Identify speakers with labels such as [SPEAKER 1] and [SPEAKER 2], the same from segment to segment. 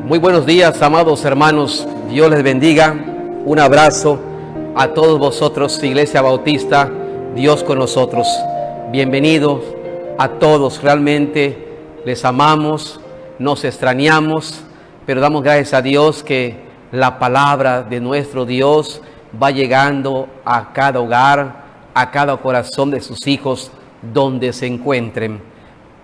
[SPEAKER 1] Muy buenos días, amados hermanos. Dios les bendiga. Un abrazo a todos vosotros, Iglesia Bautista, Dios con nosotros. Bienvenidos a todos. Realmente les amamos, nos extrañamos, pero damos gracias a Dios que la palabra de nuestro Dios va llegando a cada hogar, a cada corazón de sus hijos, donde se encuentren.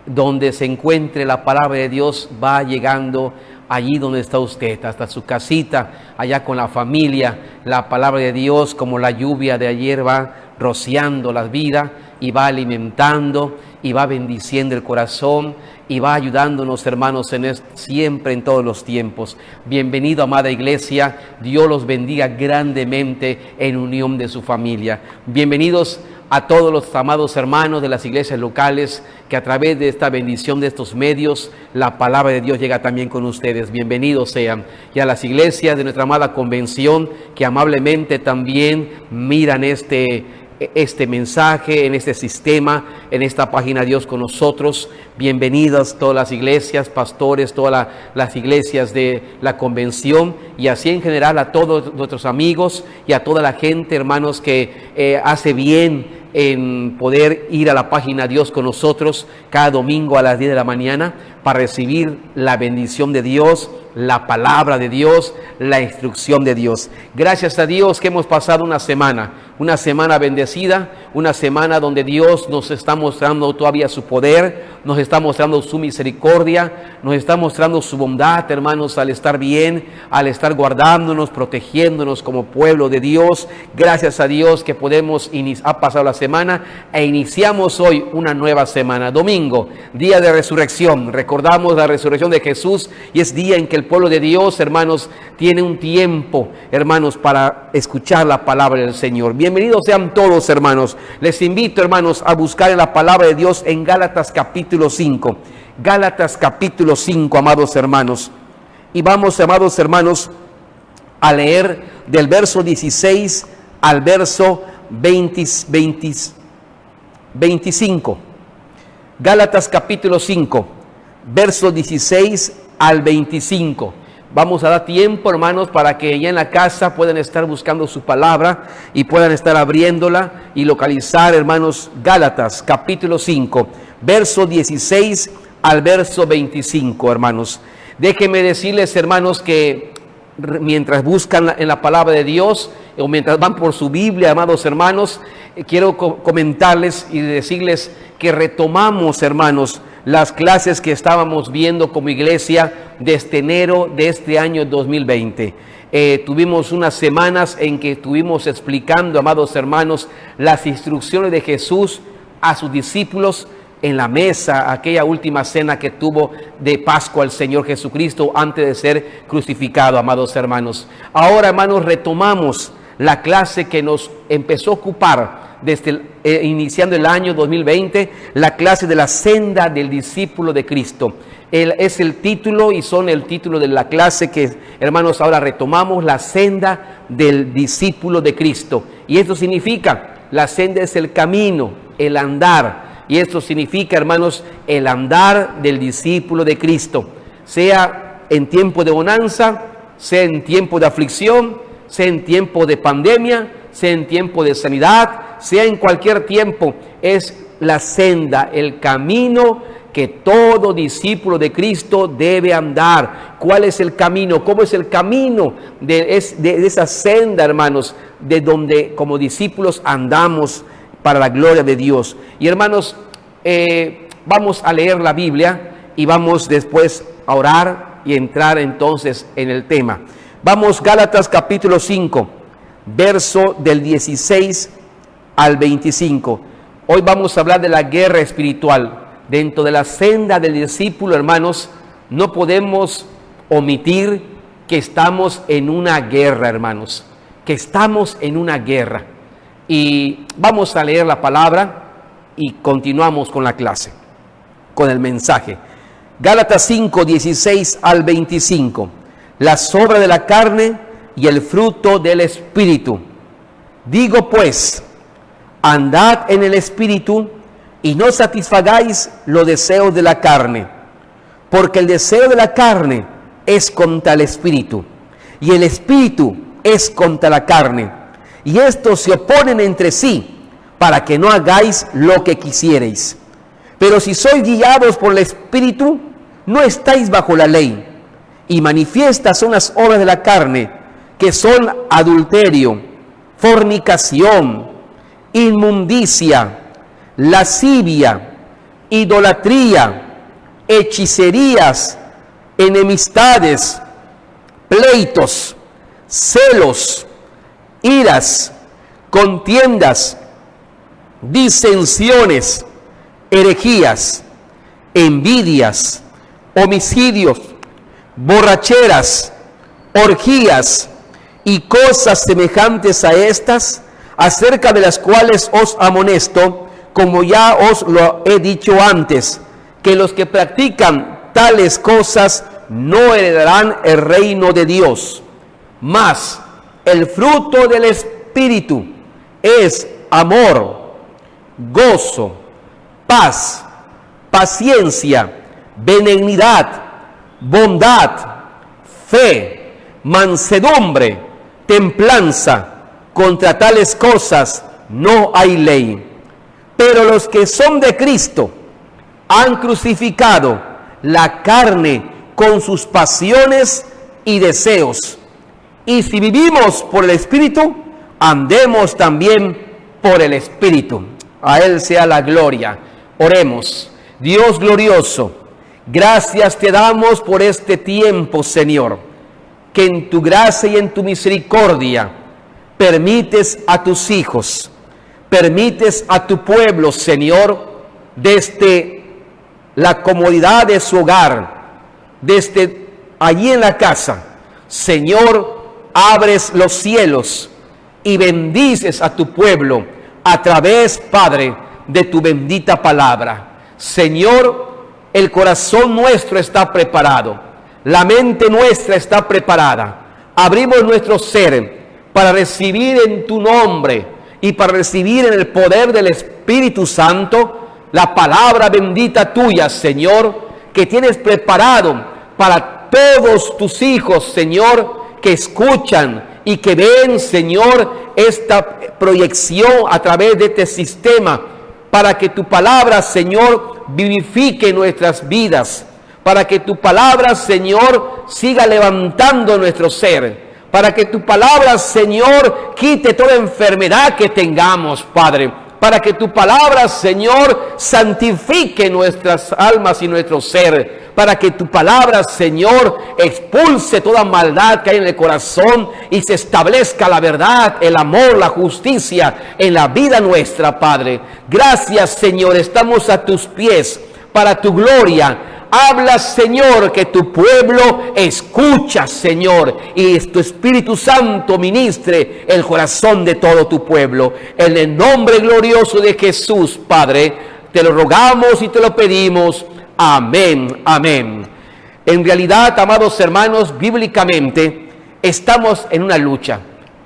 [SPEAKER 1] Donde se encuentre la palabra de Dios va llegando allí donde está usted, hasta su casita, allá con la familia. La palabra de Dios, como la lluvia de ayer, va rociando las vidas y va alimentando y va bendiciendo el corazón y va ayudándonos, hermanos, siempre en todos los tiempos. Bienvenido, amada iglesia. Dios los bendiga grandemente en unión de su familia. Bienvenidos a todos los amados hermanos de las iglesias locales, que a través de esta bendición de estos medios, la palabra de Dios llega también con ustedes. Bienvenidos sean. Y a las iglesias de nuestra amada convención, que amablemente también miran este mensaje, en este sistema, en esta página Dios con nosotros. Bienvenidas todas las iglesias, pastores, todas las iglesias de la convención, y así en general a todos nuestros amigos y a toda la gente, hermanos, que hace bien en poder ir a la página Dios con nosotros cada domingo a las 10 de la mañana para recibir la bendición de Dios, la palabra de Dios, la instrucción de Dios. Gracias a Dios que hemos pasado una semana bendecida, una semana donde Dios nos está mostrando todavía su poder, nos está mostrando su misericordia, nos está mostrando su bondad, hermanos, al estar bien, al estar guardándonos, protegiéndonos como pueblo de Dios. Gracias a Dios que ha pasado la semana e iniciamos hoy una nueva semana. Domingo, día de resurrección. Recordamos la resurrección de Jesús y es día en que el pueblo de Dios, hermanos, tiene un tiempo, hermanos, para escuchar la palabra del Señor. Bienvenidos sean todos, hermanos. Les invito, hermanos, a buscar en la palabra de Dios en Gálatas capítulo 5. Gálatas capítulo 5, amados hermanos. Y vamos, amados hermanos, a leer del verso 16 al verso 25. Gálatas capítulo 5, verso 16 al 25. Vamos a dar tiempo, hermanos, para que ya en la casa puedan estar buscando su palabra y puedan estar abriéndola y localizar, hermanos, Gálatas capítulo 5, verso 16 al verso 25, hermanos. Déjenme decirles, hermanos, que mientras buscan en la palabra de Dios o mientras van por su Biblia, amados hermanos, quiero comentarles y decirles que retomamos, hermanos, las clases que estábamos viendo como iglesia desde enero de este año 2020. Tuvimos unas semanas en que estuvimos explicando, amados hermanos, las instrucciones de Jesús a sus discípulos en la mesa, aquella última cena que tuvo de Pascua el Señor Jesucristo antes de ser crucificado, amados hermanos. Ahora, hermanos, retomamos la clase que nos empezó a ocupar desde iniciando el año 2020, la clase de la senda del discípulo de Cristo. Es el título y son el título de la clase que, hermanos, ahora retomamos, la senda del discípulo de Cristo. Y esto significa, la senda es el camino, el andar. Y esto significa, hermanos, el andar del discípulo de Cristo. Sea en tiempo de bonanza, sea en tiempo de aflicción, sea en tiempo de pandemia, sea en tiempo de sanidad, sea en cualquier tiempo, es la senda, el camino que todo discípulo de Cristo debe andar. ¿Cuál es el camino? ¿Cómo es el camino de esa senda, hermanos, de donde como discípulos andamos para la gloria de Dios? Y hermanos, vamos a leer la Biblia y vamos después a orar y entrar entonces en el tema. Vamos, Gálatas capítulo 5, verso del 16 al 25. Hoy vamos a hablar de la guerra espiritual. Dentro de la senda del discípulo, hermanos, no podemos omitir que estamos en una guerra, hermanos. Que estamos en una guerra. Y vamos a leer la palabra y continuamos con la clase, con el mensaje. Gálatas 5, 16 al 25. Las obras de la carne y el fruto del Espíritu. Digo pues, andad en el Espíritu y no satisfagáis los deseos de la carne, porque el deseo de la carne es contra el espíritu, y el espíritu es contra la carne, y estos se oponen entre sí, para que no hagáis lo que quisierais. Pero si sois guiados por el espíritu, no estáis bajo la ley. Y manifiestas son las obras de la carne, que son adulterio, fornicación, inmundicia, lascivia, idolatría, hechicerías, enemistades, pleitos, celos, iras, contiendas, disensiones, herejías, envidias, homicidios, borracheras, orgías y cosas semejantes a estas, acerca de las cuales os amonesto, como ya os lo he dicho antes, que los que practican tales cosas no heredarán el reino de Dios. Mas el fruto del Espíritu es amor, gozo, paz, paciencia, benignidad, bondad, fe, mansedumbre, templanza. Contra tales cosas no hay ley. Pero los que son de Cristo han crucificado la carne con sus pasiones y deseos. Y si vivimos por el Espíritu, andemos también por el Espíritu. A Él sea la gloria. Oremos. Dios glorioso, gracias te damos por este tiempo, Señor, que en tu gracia y en tu misericordia permites a tus hijos, permites a tu pueblo, Señor, desde la comodidad de su hogar, desde allí en la casa, Señor, abres los cielos y bendices a tu pueblo a través, Padre, de tu bendita palabra. Señor, el corazón nuestro está preparado, la mente nuestra está preparada. Abrimos nuestro ser para recibir en tu nombre y para recibir en el poder del Espíritu Santo la palabra bendita tuya, Señor, que tienes preparado para todos tus hijos, Señor, que escuchan y que ven, Señor, esta proyección a través de este sistema, para que tu palabra, Señor, vivifique nuestras vidas, para que tu palabra, Señor, siga levantando nuestro ser, para que tu palabra, Señor, quite toda enfermedad que tengamos, Padre, para que tu palabra, Señor, santifique nuestras almas y nuestro ser, para que tu palabra, Señor, expulse toda maldad que hay en el corazón y se establezca la verdad, el amor, la justicia en la vida nuestra, Padre. Gracias, Señor, estamos a tus pies para tu gloria. Habla, Señor, que tu pueblo escucha, Señor, y tu Espíritu Santo ministre el corazón de todo tu pueblo. En el nombre glorioso de Jesús, Padre, te lo rogamos y te lo pedimos. Amén, amén. En realidad, amados hermanos, bíblicamente estamos en una lucha.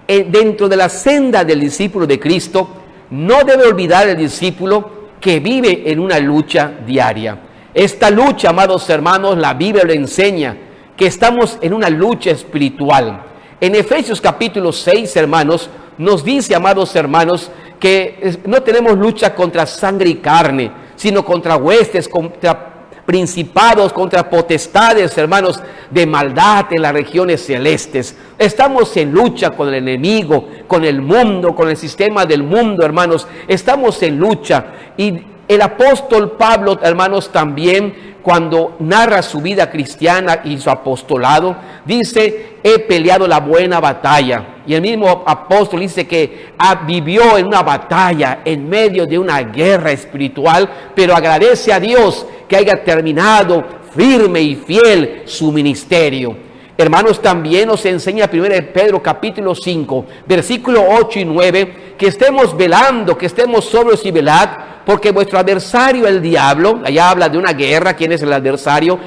[SPEAKER 1] Dentro de la senda del discípulo de Cristo, no debe olvidar el discípulo que vive en una lucha diaria. Esta lucha, amados hermanos, la Biblia lo enseña, que estamos en una lucha espiritual. En Efesios capítulo 6, hermanos, nos dice, amados hermanos, que no tenemos lucha contra sangre y carne, sino contra huestes, contra principados, contra potestades, hermanos, de maldad en las regiones celestes. Estamos en lucha con el enemigo, con el mundo, con el sistema del mundo, hermanos. Estamos en lucha. Y el apóstol Pablo, hermanos, también cuando narra su vida cristiana y su apostolado, dice, he peleado la buena batalla. Y el mismo apóstol dice que vivió en una batalla, en medio de una guerra espiritual, pero agradece a Dios que haya terminado firme y fiel su ministerio. Hermanos, también nos enseña 1 Pedro capítulo 5, versículo 8 y 9, que estemos velando, que estemos sobrios y velad, porque vuestro adversario, el diablo, allá habla de una guerra. ¿Quién es el adversario?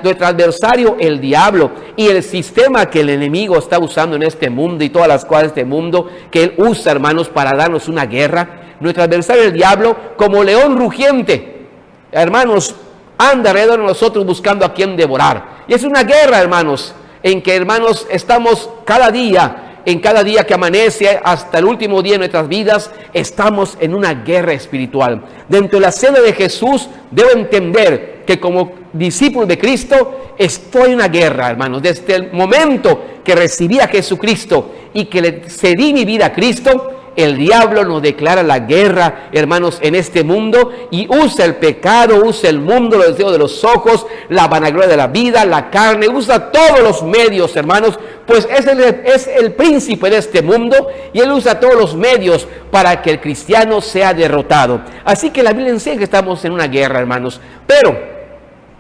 [SPEAKER 1] Nuestro adversario, el diablo, y el sistema que el enemigo está usando en este mundo y todas las cosas de este mundo que él usa, hermanos, para darnos una guerra. Nuestro adversario, el diablo, como león rugiente, hermanos, anda alrededor de nosotros buscando a quien devorar. Y es una guerra, hermanos, en que, hermanos, estamos cada día que amanece hasta el último día de nuestras vidas, estamos en una guerra espiritual. Dentro de la cena de Jesús, debo entender que como discípulo de Cristo, estoy en una guerra, hermanos. Desde el momento que recibí a Jesucristo y que le cedí mi vida a Cristo, el diablo nos declara la guerra, hermanos, en este mundo, y usa el pecado, usa el mundo, los deseos de los ojos, la vanagloria de la vida, la carne, usa todos los medios, hermanos, pues es el príncipe de este mundo, y él usa todos los medios para que el cristiano sea derrotado. Así que la Biblia enseña que estamos en una guerra, hermanos. Pero,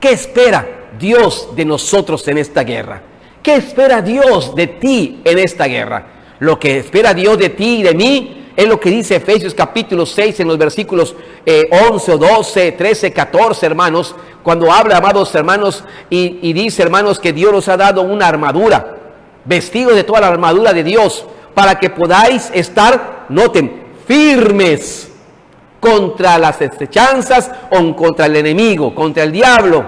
[SPEAKER 1] ¿qué espera Dios de nosotros en esta guerra? ¿Qué espera Dios de ti en esta guerra? Lo que espera Dios de ti y de mí es lo que dice Efesios capítulo 6 en los versículos 11, 12, 13, 14, hermanos, cuando habla, amados hermanos, y dice, hermanos, que Dios nos ha dado una armadura, vestidos de toda la armadura de Dios, para que podáis estar, noten, firmes contra las acechanzas o contra el enemigo, contra el diablo.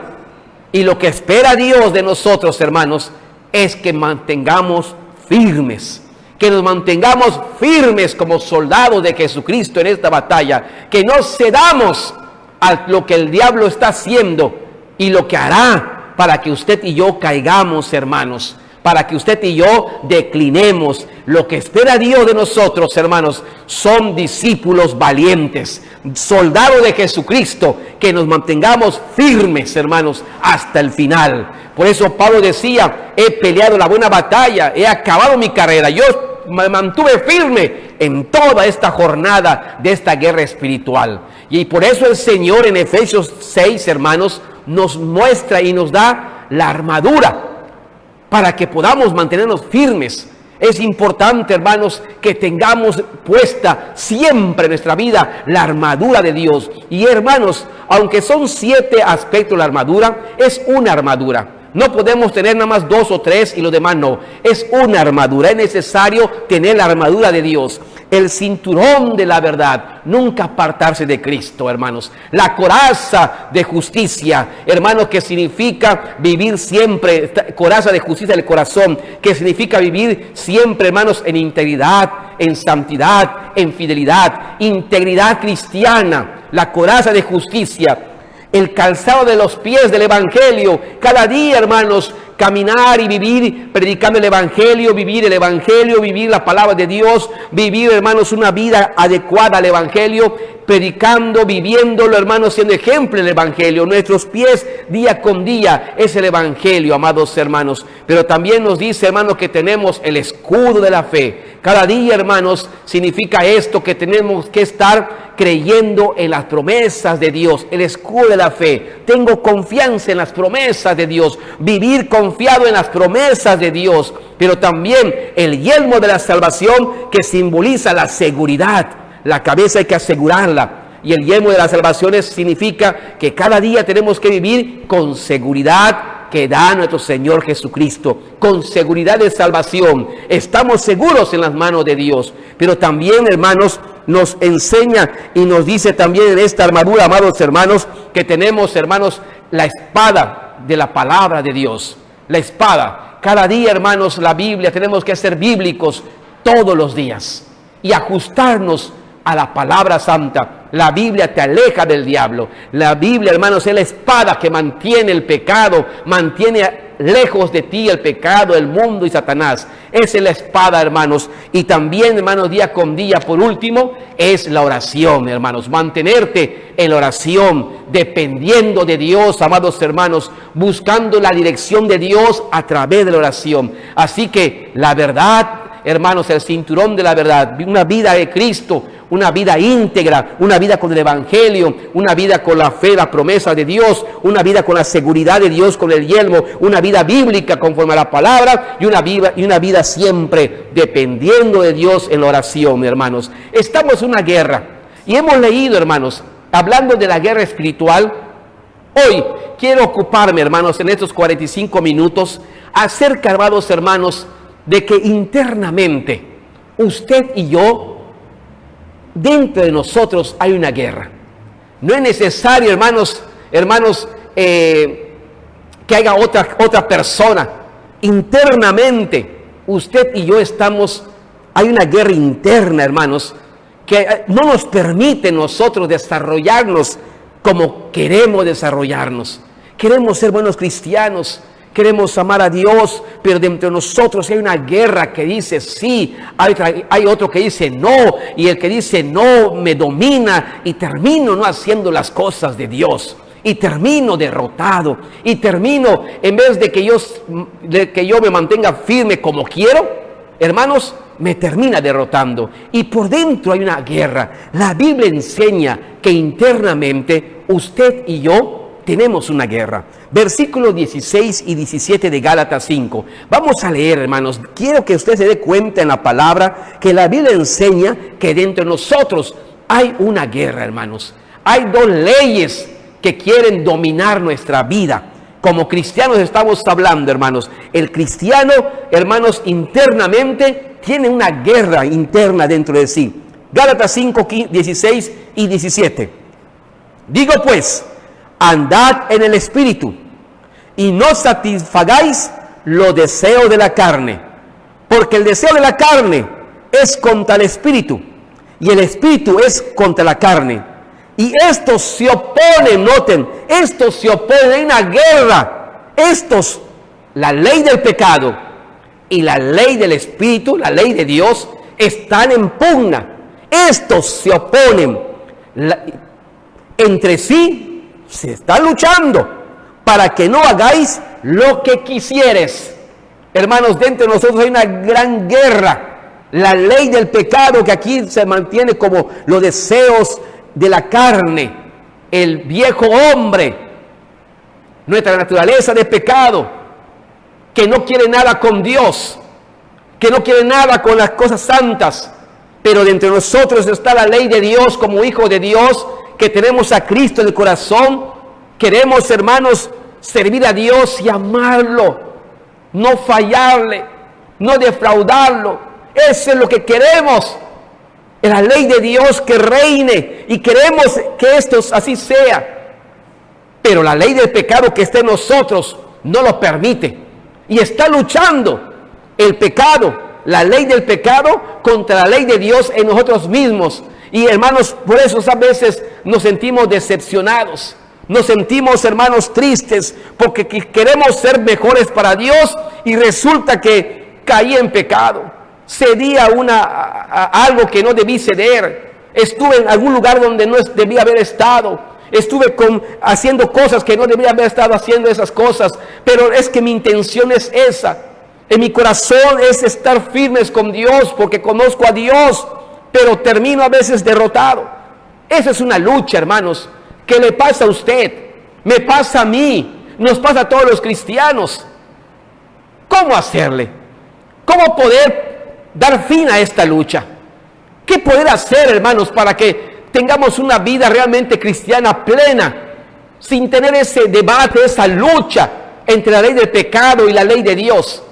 [SPEAKER 1] Y lo que espera Dios de nosotros, hermanos, es que mantengamos firmes. Que nos mantengamos firmes como soldados de Jesucristo en esta batalla. Que no cedamos a lo que el diablo está haciendo y lo que hará para que usted y yo caigamos, hermanos. Para que usted y yo declinemos. Lo que espera Dios de nosotros, hermanos, son discípulos valientes, soldados de Jesucristo, que nos mantengamos firmes, hermanos, hasta el final. Por eso Pablo decía, he peleado la buena batalla, he acabado mi carrera, yo me mantuve firme en toda esta jornada de esta guerra espiritual. Y por eso el Señor en Efesios 6, hermanos, nos muestra y nos da la armadura para que podamos mantenernos firmes. Es importante, hermanos, que tengamos puesta siempre en nuestra vida la armadura de Dios. Y hermanos, aunque son 7 aspectos de la armadura, es una armadura. No podemos tener nada más 2 o 3 y los demás no. Es una armadura. Es necesario tener la armadura de Dios. El cinturón de la verdad. Nunca apartarse de Cristo, hermanos. La coraza de justicia, hermanos, que significa vivir siempre. Coraza de justicia del corazón, que significa vivir siempre, hermanos, en integridad, en santidad, en fidelidad. Integridad cristiana. La coraza de justicia. El calzado de los pies del Evangelio. Cada día, hermanos, caminar y vivir predicando el Evangelio, vivir la palabra de Dios, vivir, hermanos, una vida adecuada al Evangelio, predicando, viviéndolo, hermanos, siendo ejemplo del Evangelio. Nuestros pies día con día es el Evangelio, amados hermanos. Pero también nos dice, hermanos, que tenemos el escudo de la fe. Cada día, hermanos, significa esto, que tenemos que estar creyendo en las promesas de Dios, el escudo de la fe. Tengo confianza en las promesas de Dios, vivir confiado en las promesas de Dios, pero también el yelmo de la salvación, que simboliza la seguridad. La cabeza hay que asegurarla, y el yelmo de la salvación significa que cada día tenemos que vivir con seguridad que da nuestro Señor Jesucristo, con seguridad de salvación. Estamos seguros en las manos de Dios. Pero también, hermanos, nos enseña y nos dice también en esta armadura, amados hermanos, que tenemos, hermanos, la espada de la palabra de Dios. La espada. Cada día, hermanos, la Biblia, tenemos que ser bíblicos todos los días y ajustarnos a la palabra santa. La Biblia te aleja del diablo. La Biblia, hermanos, es la espada que mantiene el pecado, mantiene lejos de ti el pecado, el mundo y Satanás. Esa es la espada, hermanos. Y también, hermanos, día con día, por último, es la oración, hermanos. Mantenerte en la oración, dependiendo de Dios, amados hermanos, buscando la dirección de Dios a través de la oración. Así que la verdad, hermanos, el cinturón de la verdad, una vida de Cristo, una vida íntegra, una vida con el Evangelio, una vida con la fe, la promesa de Dios, una vida con la seguridad de Dios, con el yelmo, una vida bíblica conforme a la palabra, y una vida siempre dependiendo de Dios en la oración, hermanos. Estamos en una guerra y hemos leído, hermanos, hablando de la guerra espiritual. Hoy quiero ocuparme, hermanos, en estos 45 minutos acerca, amados hermanos, de que internamente usted y yo, dentro de nosotros hay una guerra. No es necesario, hermanos, que haya otra persona. Internamente, usted y yo hay una guerra interna, hermanos, que no nos permite nosotros desarrollarnos como queremos desarrollarnos. Queremos ser buenos cristianos, queremos amar a Dios, pero dentro de nosotros hay una guerra que dice sí, hay otro que dice no, y el que dice no me domina y termino no haciendo las cosas de Dios. Y termino derrotado, y termino, en vez de que yo me mantenga firme como quiero, hermanos, me termina derrotando. Y por dentro hay una guerra. La Biblia enseña que internamente usted y yo tenemos una guerra. Versículos 16 y 17 de Gálatas 5. Vamos a leer, hermanos. Quiero que usted se dé cuenta en la palabra que la Biblia enseña que dentro de nosotros hay una guerra, hermanos. Hay dos leyes que quieren dominar nuestra vida. Como cristianos estamos hablando, hermanos. El cristiano, hermanos, internamente tiene una guerra interna dentro de sí. Gálatas 5, 16 y 17. Digo pues, andad en el Espíritu, y no satisfagáis los deseos de la carne, porque el deseo de la carne es contra el Espíritu, y el Espíritu es contra la carne. Y estos se oponen, noten, estos se oponen, hay una guerra. Estos, la ley del pecado y la ley del Espíritu, la ley de Dios, están en pugna. Estos se oponen. Entre sí se están luchando para que no hagáis lo que quisieres. Hermanos, dentro de nosotros hay una gran guerra. La ley del pecado, que aquí se mantiene como los deseos de la carne, el viejo hombre, nuestra naturaleza de pecado, que no quiere nada con Dios, que no quiere nada con las cosas santas. Pero dentro de nosotros está la ley de Dios como hijo de Dios, que tenemos a Cristo en el corazón. Queremos, hermanos, servir a Dios y amarlo, no fallarle, no defraudarlo. Eso es lo que queremos. La ley de Dios que reine, y queremos que esto así sea. Pero la ley del pecado que está en nosotros no lo permite, y está luchando el pecado, la ley del pecado, contra la ley de Dios en nosotros mismos. Y hermanos, por eso a veces nos sentimos decepcionados, nos sentimos, hermanos, tristes, porque queremos ser mejores para Dios y resulta que caí en pecado. Cedí a algo que no debí ceder. Estuve en algún lugar donde no debía haber estado. Estuve haciendo cosas que no debía haber estado haciendo esas cosas. Pero es que mi intención es esa. En mi corazón es estar firmes con Dios, porque conozco a Dios, pero termino a veces derrotado. Esa es una lucha, hermanos, que le pasa a usted, me pasa a mí, nos pasa a todos los cristianos. ¿Cómo hacerle? ¿Cómo poder dar fin a esta lucha? ¿Qué poder hacer, hermanos, para que tengamos una vida realmente cristiana plena, sin tener ese debate, esa lucha entre la ley del pecado y la ley de Dios?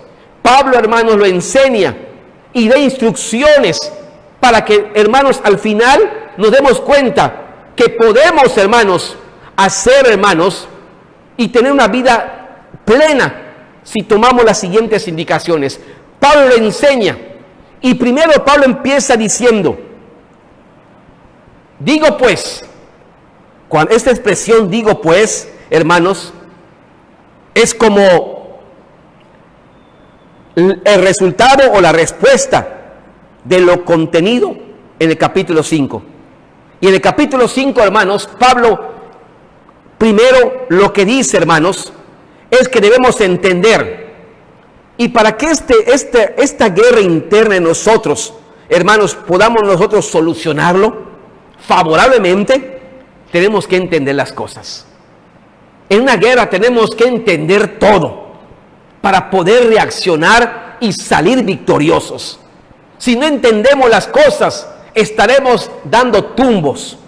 [SPEAKER 1] Pablo, hermanos, lo enseña y da instrucciones para que, hermanos, al final nos demos cuenta que podemos, hermanos, hacer, hermanos, y tener una vida plena si tomamos las siguientes indicaciones. Pablo le enseña. Y primero Pablo empieza diciendo, digo pues, cuando esta expresión digo pues, hermanos, es como el resultado o la respuesta de lo contenido en el capítulo 5. Y en el capítulo 5, hermanos, Pablo primero lo que dice, hermanos, es que debemos entender. Y para que esta guerra interna en nosotros, hermanos, podamos nosotros solucionarlo favorablemente, tenemos que entender las cosas. En una guerra tenemos que entender todo para poder reaccionar y salir victoriosos. Si no entendemos las cosas, estaremos dando tumbos.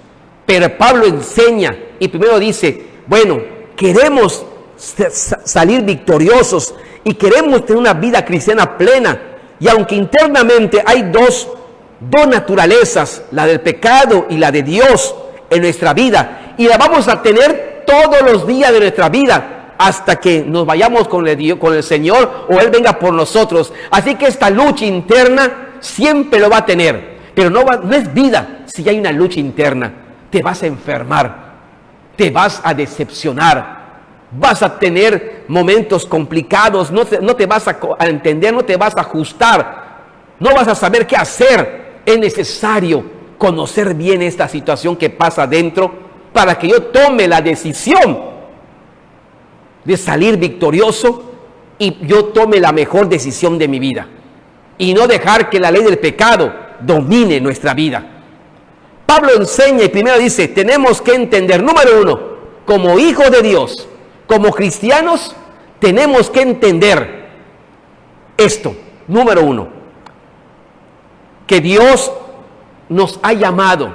[SPEAKER 1] Pero Pablo enseña y primero dice, bueno, queremos salir victoriosos y queremos tener una vida cristiana plena. Y aunque internamente hay dos naturalezas, la del pecado y la de Dios en nuestra vida, y la vamos a tener todos los días de nuestra vida hasta que nos vayamos con el Señor o Él venga por nosotros. Así que esta lucha interna siempre lo va a tener, pero no es vida si hay una lucha interna. Te vas a enfermar, te vas a decepcionar, vas a tener momentos complicados, no te vas a entender, no te vas a ajustar, no vas a saber qué hacer. Es necesario conocer bien esta situación que pasa dentro para que yo tome la decisión de salir victorioso y yo tome la mejor decisión de mi vida y no dejar que la ley del pecado domine nuestra vida. Pablo enseña y primero dice, tenemos que entender, número uno, como hijos de Dios, como cristianos, tenemos que entender esto, número uno, que Dios nos ha llamado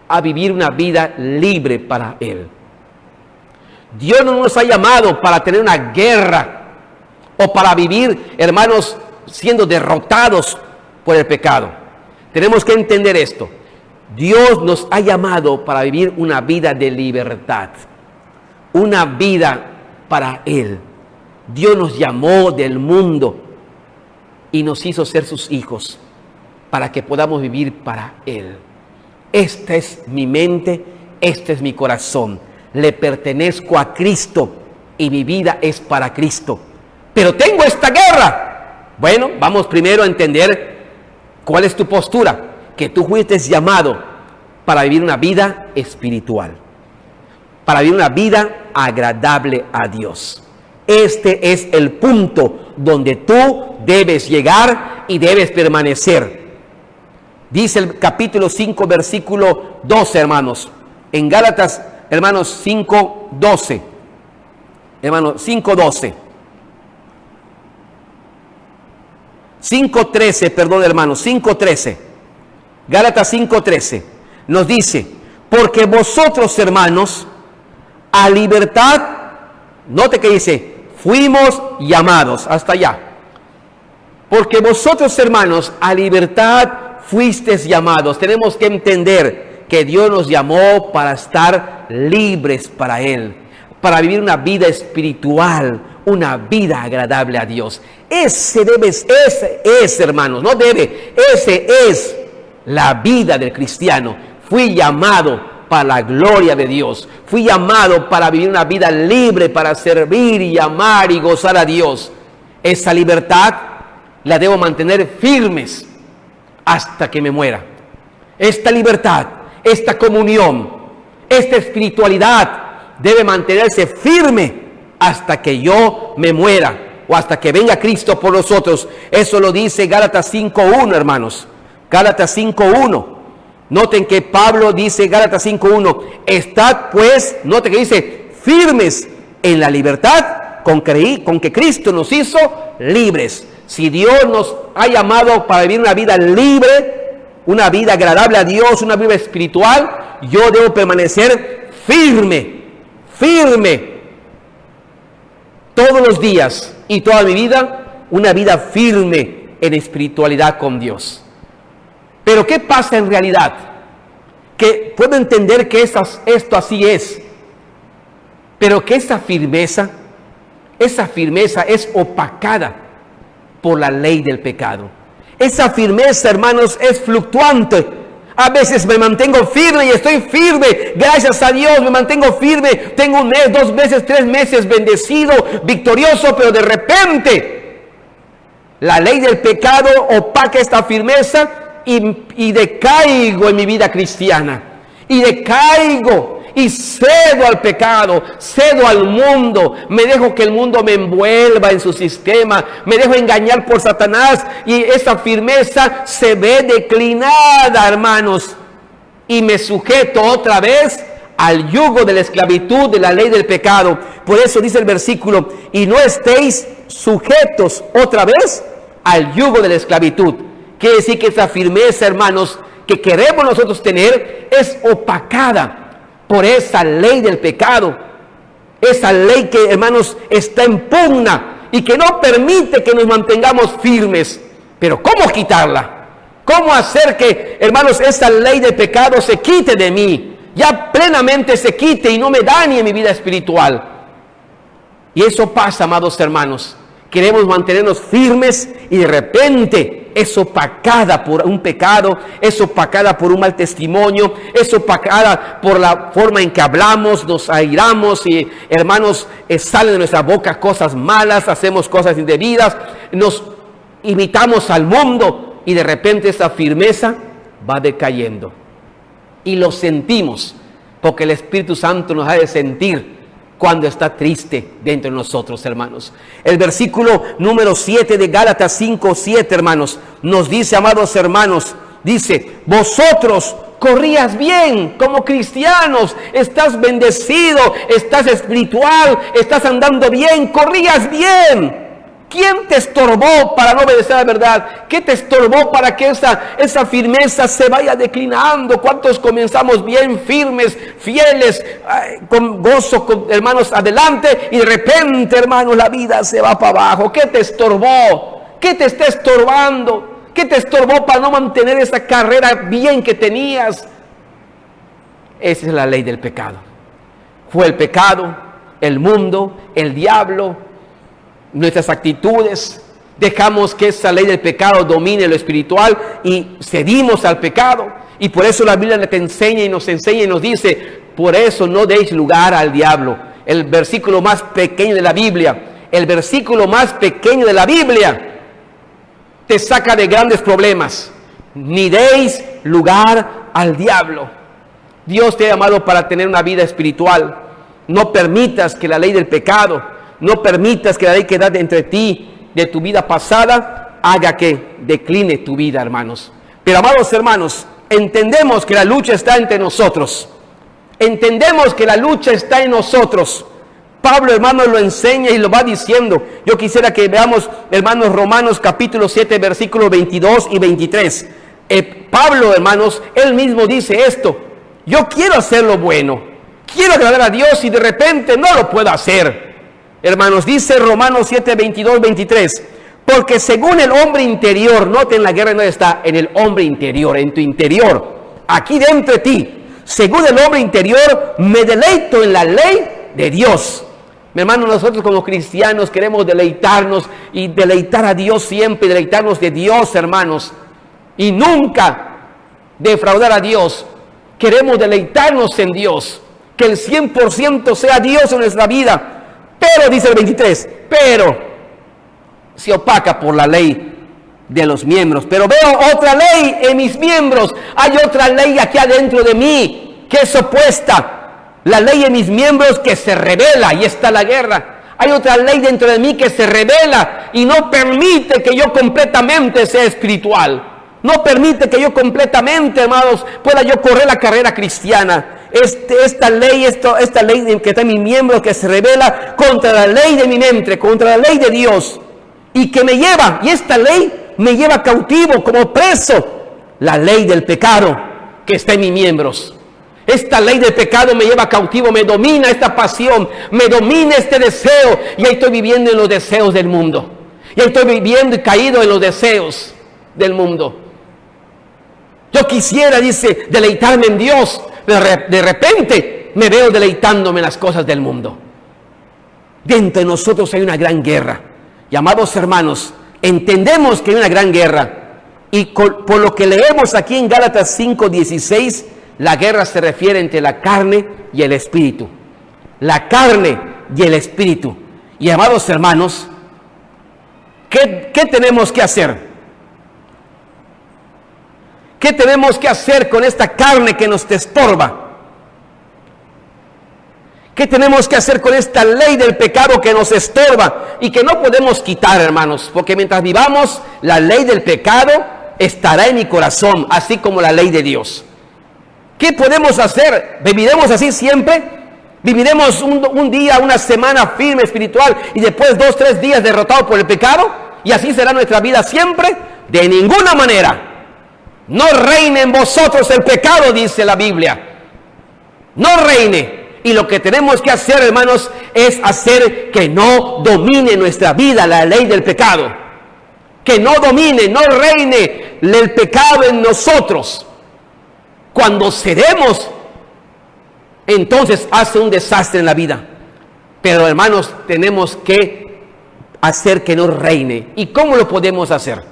[SPEAKER 1] a vivir una vida libre para Él. Dios no nos ha llamado para tener una guerra o para vivir, hermanos, siendo derrotados por el pecado. Tenemos que entender esto. Dios nos ha llamado para vivir una vida de libertad, una vida para Él. Dios nos llamó del mundo y nos hizo ser sus hijos para que podamos vivir para Él. Esta es mi mente, este es mi corazón. Le pertenezco a Cristo y mi vida es para Cristo. Pero tengo esta guerra. Bueno, vamos primero a entender cuál es tu postura. Que tú fuiste llamado para vivir una vida espiritual, para vivir una vida agradable a Dios. Este es el punto donde tú debes llegar y debes permanecer. Dice el capítulo 5, versículo 12, hermanos. En Gálatas, hermanos, 5:12. Hermanos, 5:12. 5:13, perdón, hermanos, 5:13. Gálatas 5:13 nos dice, porque vosotros, hermanos, a libertad, note que dice, fuimos llamados, hasta allá. Porque vosotros, hermanos, a libertad fuisteis llamados. Tenemos que entender que Dios nos llamó para estar libres para Él, para vivir una vida espiritual, una vida agradable a Dios. Ese es, hermanos, no debe, ese es la vida del cristiano. Fui llamado para la gloria de Dios. Fui llamado para vivir una vida libre, para servir y amar y gozar a Dios. Esa libertad la debo mantener firmes hasta que me muera. Esta libertad, esta comunión, esta espiritualidad debe mantenerse firme hasta que yo me muera o hasta que venga Cristo por nosotros. Eso lo dice Gálatas 5:1, hermanos. Gálatas 5:1. Noten que Pablo dice, Gálatas 5:1, estad pues, noten que dice, firmes en la libertad con que Cristo nos hizo libres. Si Dios nos ha llamado para vivir una vida libre, una vida agradable a Dios, una vida espiritual, yo debo permanecer firme, todos los días y toda mi vida, una vida firme en espiritualidad con Dios. Pero ¿qué pasa en realidad? Que puedo entender que esto así es, pero que esa firmeza es opacada por la ley del pecado. Esa firmeza, hermanos, es fluctuante. A veces me mantengo firme y estoy firme, gracias a Dios me mantengo firme. Tengo 1 mes, 2 meses, 3 meses bendecido, victorioso, pero de repente la ley del pecado opaca esta firmeza y decaigo en mi vida cristiana. Y decaigo y cedo al pecado, cedo al mundo, me dejo que el mundo me envuelva en su sistema, me dejo engañar por Satanás y esa firmeza se ve declinada, hermanos, y me sujeto otra vez al yugo de la esclavitud de la ley del pecado. Por eso dice el versículo, y no estéis sujetos otra vez al yugo de la esclavitud. Quiere decir que esa firmeza, hermanos, que queremos nosotros tener es opacada por esa ley del pecado, esa ley que, hermanos, está en pugna y que no permite que nos mantengamos firmes. Pero ¿cómo quitarla? ¿Cómo hacer que, hermanos, esa ley del pecado se quite de mí? ya plenamente se quite y no me dañe mi vida espiritual. Y eso pasa, amados hermanos. Queremos mantenernos firmes y de repente es opacada por un pecado, es opacada por un mal testimonio, es opacada por la forma en que hablamos, nos airamos y, hermanos, salen de nuestra boca cosas malas, hacemos cosas indebidas, nos imitamos al mundo y de repente esa firmeza va decayendo. Y lo sentimos, porque el Espíritu Santo nos ha de sentir cuando está triste dentro de nosotros, hermanos. El versículo número 7 de Gálatas 5:7, hermanos, nos dice, amados hermanos, dice, vosotros corrías bien como cristianos, estás bendecido, estás espiritual, estás andando bien, corrías bien. ¿Quién te estorbó para no obedecer a la verdad? ¿Qué te estorbó para que esa firmeza se vaya declinando? ¿Cuántos comenzamos bien firmes, fieles, con gozo, hermanos, adelante? Y de repente, hermanos, la vida se va para abajo. ¿Qué te estorbó? ¿Qué te está estorbando? ¿Qué te estorbó para no mantener esa carrera bien que tenías? Esa es la ley del pecado. Fue el pecado, el mundo, el diablo, nuestras actitudes, dejamos que esa ley del pecado domine lo espiritual y cedimos al pecado. Y por eso la Biblia te enseña y nos dice, por eso no deis lugar al diablo. El versículo más pequeño de la Biblia, te saca de grandes problemas. Ni deis lugar al diablo. Dios te ha llamado para tener una vida espiritual. No permitas que la ley del pecado, no permitas que la ley que da entre ti, de tu vida pasada, haga que decline tu vida, hermanos. Pero, amados hermanos, entendemos que la lucha está entre nosotros. Entendemos que la lucha está en nosotros. Pablo, hermanos, lo enseña y lo va diciendo. Yo quisiera que veamos, hermanos, Romanos capítulo 7, versículos 22 y 23. Pablo, hermanos, él mismo dice esto. Yo quiero hacer lo bueno. Quiero agradar a Dios y de repente no lo puedo hacer. Hermanos, dice Romanos 7, 22, 23, porque según el hombre interior, noten la guerra no está en el hombre interior, en tu interior, aquí dentro de ti, según el hombre interior, me deleito en la ley de Dios. Mi hermano, nosotros como cristianos queremos deleitarnos y deleitar a Dios siempre, deleitarnos de Dios, hermanos, y nunca defraudar a Dios. Queremos deleitarnos en Dios, que el 100% sea Dios en nuestra vida. Pero, dice el 23, pero se opaca por la ley de los miembros. Pero veo otra ley en mis miembros. Hay otra ley aquí adentro de mí que es opuesta. La ley en mis miembros que se revela, y está la guerra. Hay otra ley dentro de mí que se revela y no permite que yo completamente sea espiritual. No permite que yo completamente, hermanos, pueda yo correr la carrera cristiana. Esta ley que está en mi miembro, que se revela contra la ley de mi mente, contra la ley de Dios, y que me lleva, y esta ley me lleva cautivo como preso, la ley del pecado que está en mis miembros. Esta ley del pecado me lleva cautivo, me domina esta pasión, me domina este deseo, y ahí estoy viviendo en los deseos del mundo. Y ahí estoy viviendo y caído en los deseos del mundo. Yo quisiera, dice, deleitarme en Dios. De repente me veo deleitándome en las cosas del mundo. Dentro de nosotros hay una gran guerra. Y, amados hermanos, entendemos que hay una gran guerra. Y por lo que leemos aquí en Gálatas 5:16, la guerra se refiere entre la carne y el espíritu. La carne y el espíritu. Y, amados hermanos, ¿qué tenemos que hacer? ¿Qué tenemos que hacer con esta carne que nos estorba? ¿Qué tenemos que hacer con esta ley del pecado que nos estorba y que no podemos quitar, hermanos? Porque mientras vivamos, la ley del pecado estará en mi corazón, así como la ley de Dios. ¿Qué podemos hacer? ¿Viviremos así siempre? ¿Viviremos un día, una semana firme espiritual y después 2, 3 días derrotado por el pecado? ¿Y así será nuestra vida siempre? De ninguna manera. No reine en vosotros el pecado, dice la Biblia. No reine. Y lo que tenemos que hacer, hermanos, es hacer que no domine nuestra vida la ley del pecado. Que no domine, no reine el pecado en nosotros. Cuando cedemos entonces hace un desastre en la vida. Pero hermanos, tenemos que hacer que no reine. ¿Y cómo lo podemos hacer?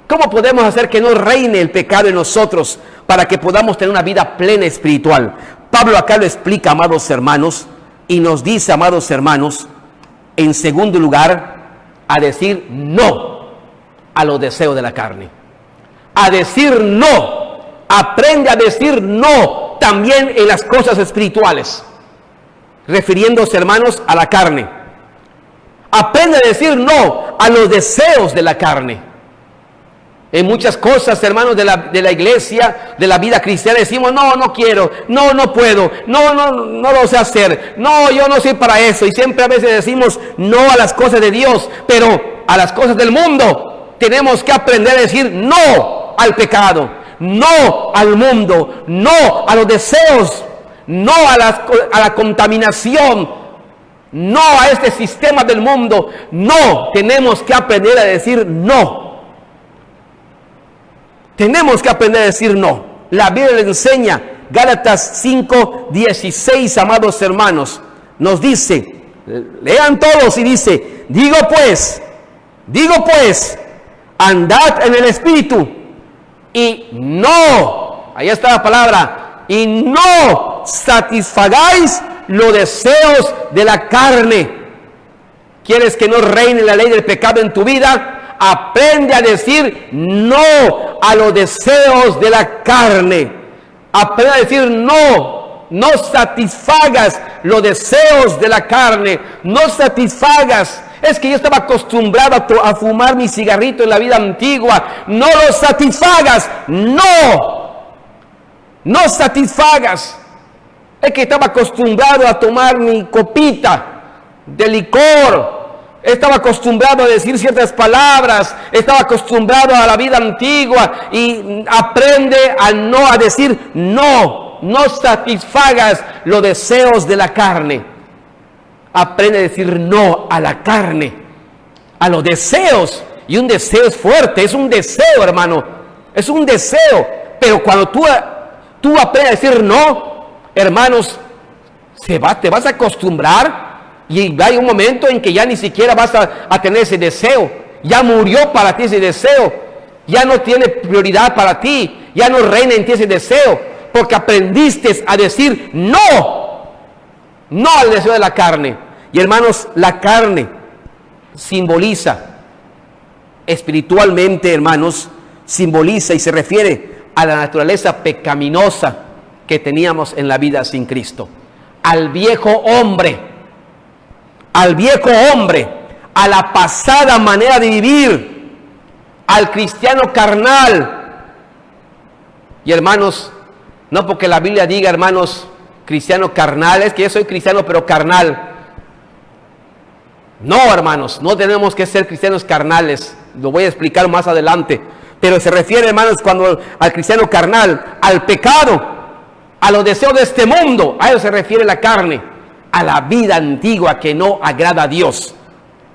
[SPEAKER 1] ¿Cómo podemos hacer que no reine el pecado en nosotros para que podamos tener una vida plena espiritual? Pablo acá lo explica, amados hermanos, y nos dice, amados hermanos, en segundo lugar, a decir no a los deseos de la carne. A decir no. Aprende a decir no también en las cosas espirituales. Refiriéndose, hermanos, a la carne. Aprende a decir no a los deseos de la carne. En muchas cosas, hermanos, de la iglesia, de la vida cristiana, decimos, no quiero, no puedo, no lo sé hacer, no, yo no soy para eso. Y siempre a veces decimos no a las cosas de Dios, pero a las cosas del mundo tenemos que aprender a decir no al pecado, no al mundo, no a los deseos, no a la contaminación, no a este sistema del mundo. No, tenemos que aprender a decir no. Tenemos que aprender a decir no. La Biblia le enseña, Gálatas 5:16, amados hermanos, nos dice, lean todos y dice, digo pues, andad en el Espíritu y no, ahí está la palabra, y no satisfagáis los deseos de la carne. ¿Quieres que no reine la ley del pecado en tu vida? Aprende a decir no a los deseos de la carne. Aprende a decir no. No satisfagas los deseos de la carne. No satisfagas. Es que yo estaba acostumbrado a fumar mi cigarrito en la vida antigua. No lo satisfagas. No. No satisfagas. Es que estaba acostumbrado a tomar mi copita de licor. Estaba acostumbrado a decir ciertas palabras, estaba acostumbrado a la vida antigua, y aprende a decir no, no satisfagas los deseos de la carne. Aprende a decir no a la carne, a los deseos, y un deseo es fuerte, es un deseo, hermano, es un deseo, pero cuando tú aprendes a decir no, hermanos, te vas a acostumbrar. Y hay un momento en que ya ni siquiera vas a tener ese deseo. Ya murió para ti ese deseo. Ya no tiene prioridad para ti. Ya no reina en ti ese deseo. Porque aprendiste a decir no. No al deseo de la carne. Y hermanos, la carne simboliza, espiritualmente, hermanos, simboliza y se refiere a la naturaleza pecaminosa que teníamos en la vida sin Cristo. Al viejo hombre, a la pasada manera de vivir, al cristiano carnal. Y hermanos, no porque la Biblia diga, hermanos, cristiano carnal, es que yo soy cristiano pero carnal. No, hermanos, no tenemos que ser cristianos carnales, lo voy a explicar más adelante. Pero se refiere, hermanos, cuando al cristiano carnal, al pecado, a los deseos de este mundo, a eso se refiere la carne. A la vida antigua que no agrada a Dios.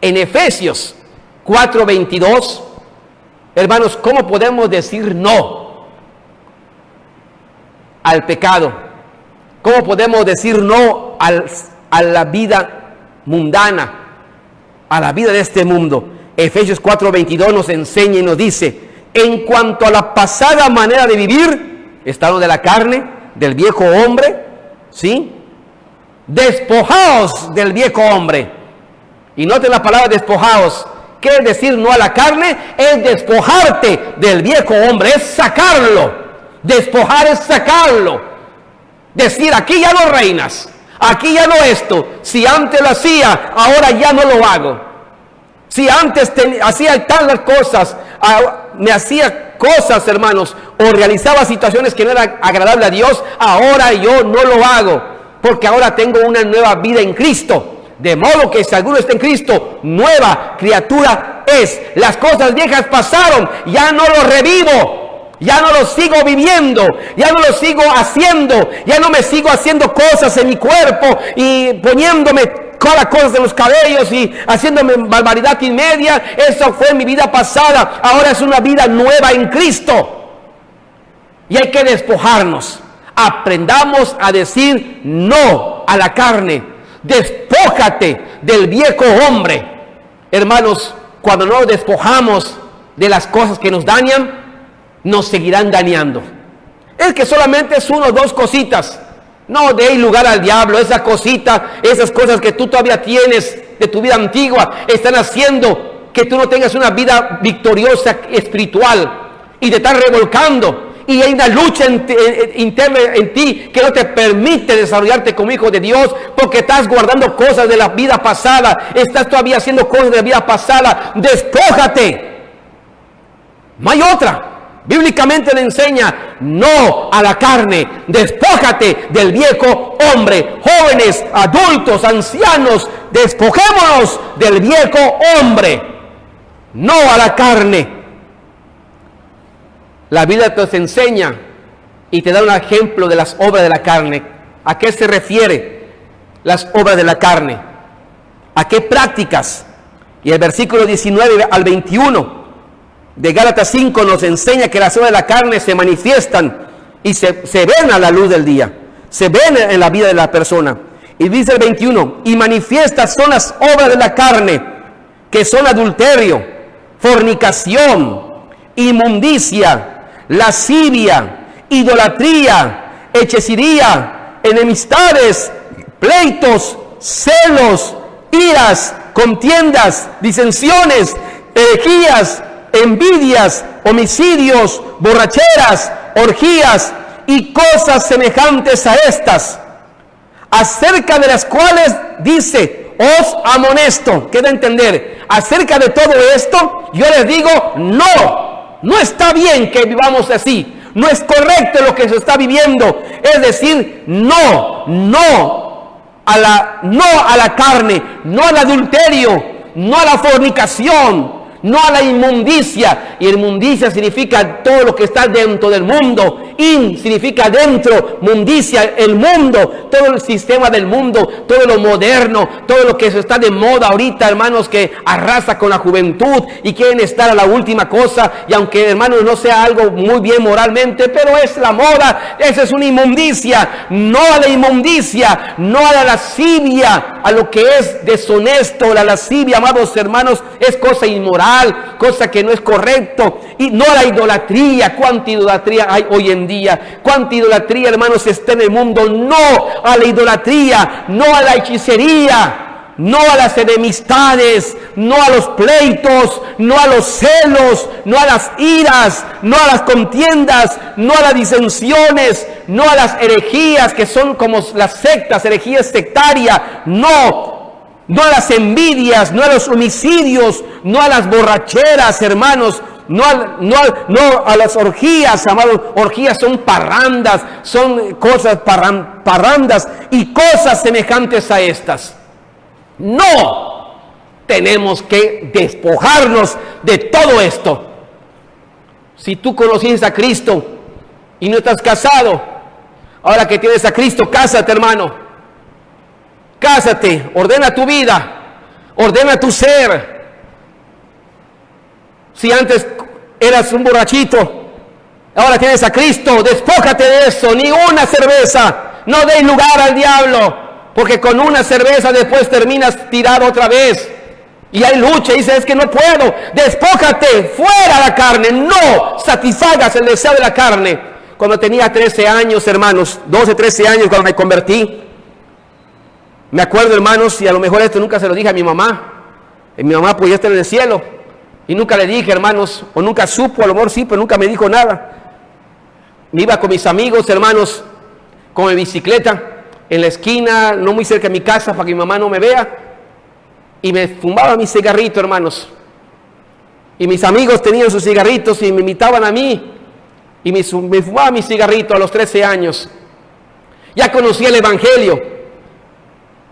[SPEAKER 1] En Efesios 4:22, hermanos, ¿cómo podemos decir no al pecado? ¿Cómo podemos decir no a la vida mundana, a la vida de este mundo? Efesios 4:22 nos enseña y nos dice, en cuanto a la pasada manera de vivir, estado de la carne, del viejo hombre, ¿sí? Despojaos del viejo hombre. Y noten la palabra despojaos. ¿Qué es decir no a la carne? Es despojarte del viejo hombre, es sacarlo. Despojar es sacarlo. Decir, aquí ya no reinas, aquí ya no esto. Si antes lo hacía, ahora ya no lo hago. Si antes hacía tales cosas, me hacía cosas, hermanos, o realizaba situaciones que no eran agradables a Dios, ahora yo no lo hago. Porque ahora tengo una nueva vida en Cristo. De modo que si alguno está en Cristo, nueva criatura es. Las cosas viejas pasaron, ya no lo revivo. Ya no lo sigo viviendo, ya no lo sigo haciendo, ya no me sigo haciendo cosas en mi cuerpo y poniéndome cada cosa en los cabellos y haciéndome barbaridad y media. Eso fue mi vida pasada, ahora es una vida nueva en Cristo. Y hay que despojarnos. Aprendamos a decir no a la carne. Despójate del viejo hombre. Hermanos, cuando no nos despojamos de las cosas que nos dañan, nos seguirán dañando. Es que solamente es uno o dos cositas. No deis lugar al diablo. Esas cositas, esas cosas que tú todavía tienes de tu vida antigua, están haciendo que tú no tengas una vida victoriosa espiritual y te están revolcando. Y hay una lucha interna en ti que no te permite desarrollarte como hijo de Dios, porque estás guardando cosas de la vida pasada, estás todavía haciendo cosas de la vida pasada. Despójate. No hay otra. Bíblicamente le enseña no a la carne. Despójate del viejo hombre. Jóvenes, adultos, ancianos, despojémonos del viejo hombre. No a la carne. La Biblia te enseña y te da un ejemplo de las obras de la carne. ¿A qué se refiere las obras de la carne? ¿A qué prácticas? Y el versículo 19 al 21 de Gálatas 5 nos enseña que las obras de la carne se manifiestan y se ven a la luz del día. Se ven en la vida de la persona. Y dice el 21, y manifiestas son las obras de la carne, que son adulterio, fornicación, inmundicia, lascivia, idolatría, hechicería, enemistades, pleitos, celos, iras, contiendas, disensiones, herejías, envidias, homicidios, borracheras, orgías y cosas semejantes a estas, acerca de las cuales dice, os amonesto. Queda entender, acerca de todo esto, yo les digo, no está bien que vivamos así, no es correcto lo que se está viviendo, es decir, no a la carne, no al adulterio, no a la fornicación, no a la inmundicia. Y inmundicia significa todo lo que está dentro del mundo. In significa dentro, mundicia, el mundo, todo el sistema del mundo, todo lo moderno, todo lo que está de moda ahorita, hermanos, que arrasa con la juventud y quieren estar a la última cosa. Y aunque, hermanos, no sea algo muy bien moralmente, pero es la moda, esa es una inmundicia. No a la inmundicia, no a la lascivia, a lo que es deshonesto. La lascivia, amados hermanos, es cosa inmoral, cosa que no es correcto. Y no a la idolatría. ¿Cuánta idolatría hay hoy en día? ¿Cuánta idolatría, hermanos, está en el mundo? No a la idolatría, no a la hechicería, no a las enemistades, no a los pleitos, no a los celos, no a las iras, no a las contiendas, no a las disensiones, no a las herejías que son como las sectas, herejías sectarias, no a las envidias, no a los homicidios, no a las borracheras, hermanos, no a las orgías, amados. Orgías son parrandas, son cosas parrandas y cosas semejantes a estas. No, tenemos que despojarnos de todo esto. Si tú conociste a Cristo y no estás casado, ahora que tienes a Cristo, cásate, hermano. Cásate, ordena tu vida, ordena tu ser. Si antes eras un borrachito, ahora tienes a Cristo, despójate de eso. Ni una cerveza, no deis lugar al diablo, porque con una cerveza después terminas tirado otra vez. Y hay lucha, y dices, es que no puedo. Despójate, fuera la carne, no satisfagas el deseo de la carne. Cuando tenía 13 años, hermanos, 12, 13 años, cuando me convertí, me acuerdo, hermanos, y a lo mejor esto nunca se lo dije a mi mamá. Mi mamá pues ya está en el cielo. Y nunca le dije, hermanos, o nunca supo, a lo mejor sí, pero nunca me dijo nada. Me iba con mis amigos, hermanos, con mi bicicleta, en la esquina, no muy cerca de mi casa, para que mi mamá no me vea. Y me fumaba mi cigarrito, hermanos. Y mis amigos tenían sus cigarritos y me invitaban a mí. Y me fumaba mi cigarrito a los 13 años. Ya conocía el Evangelio.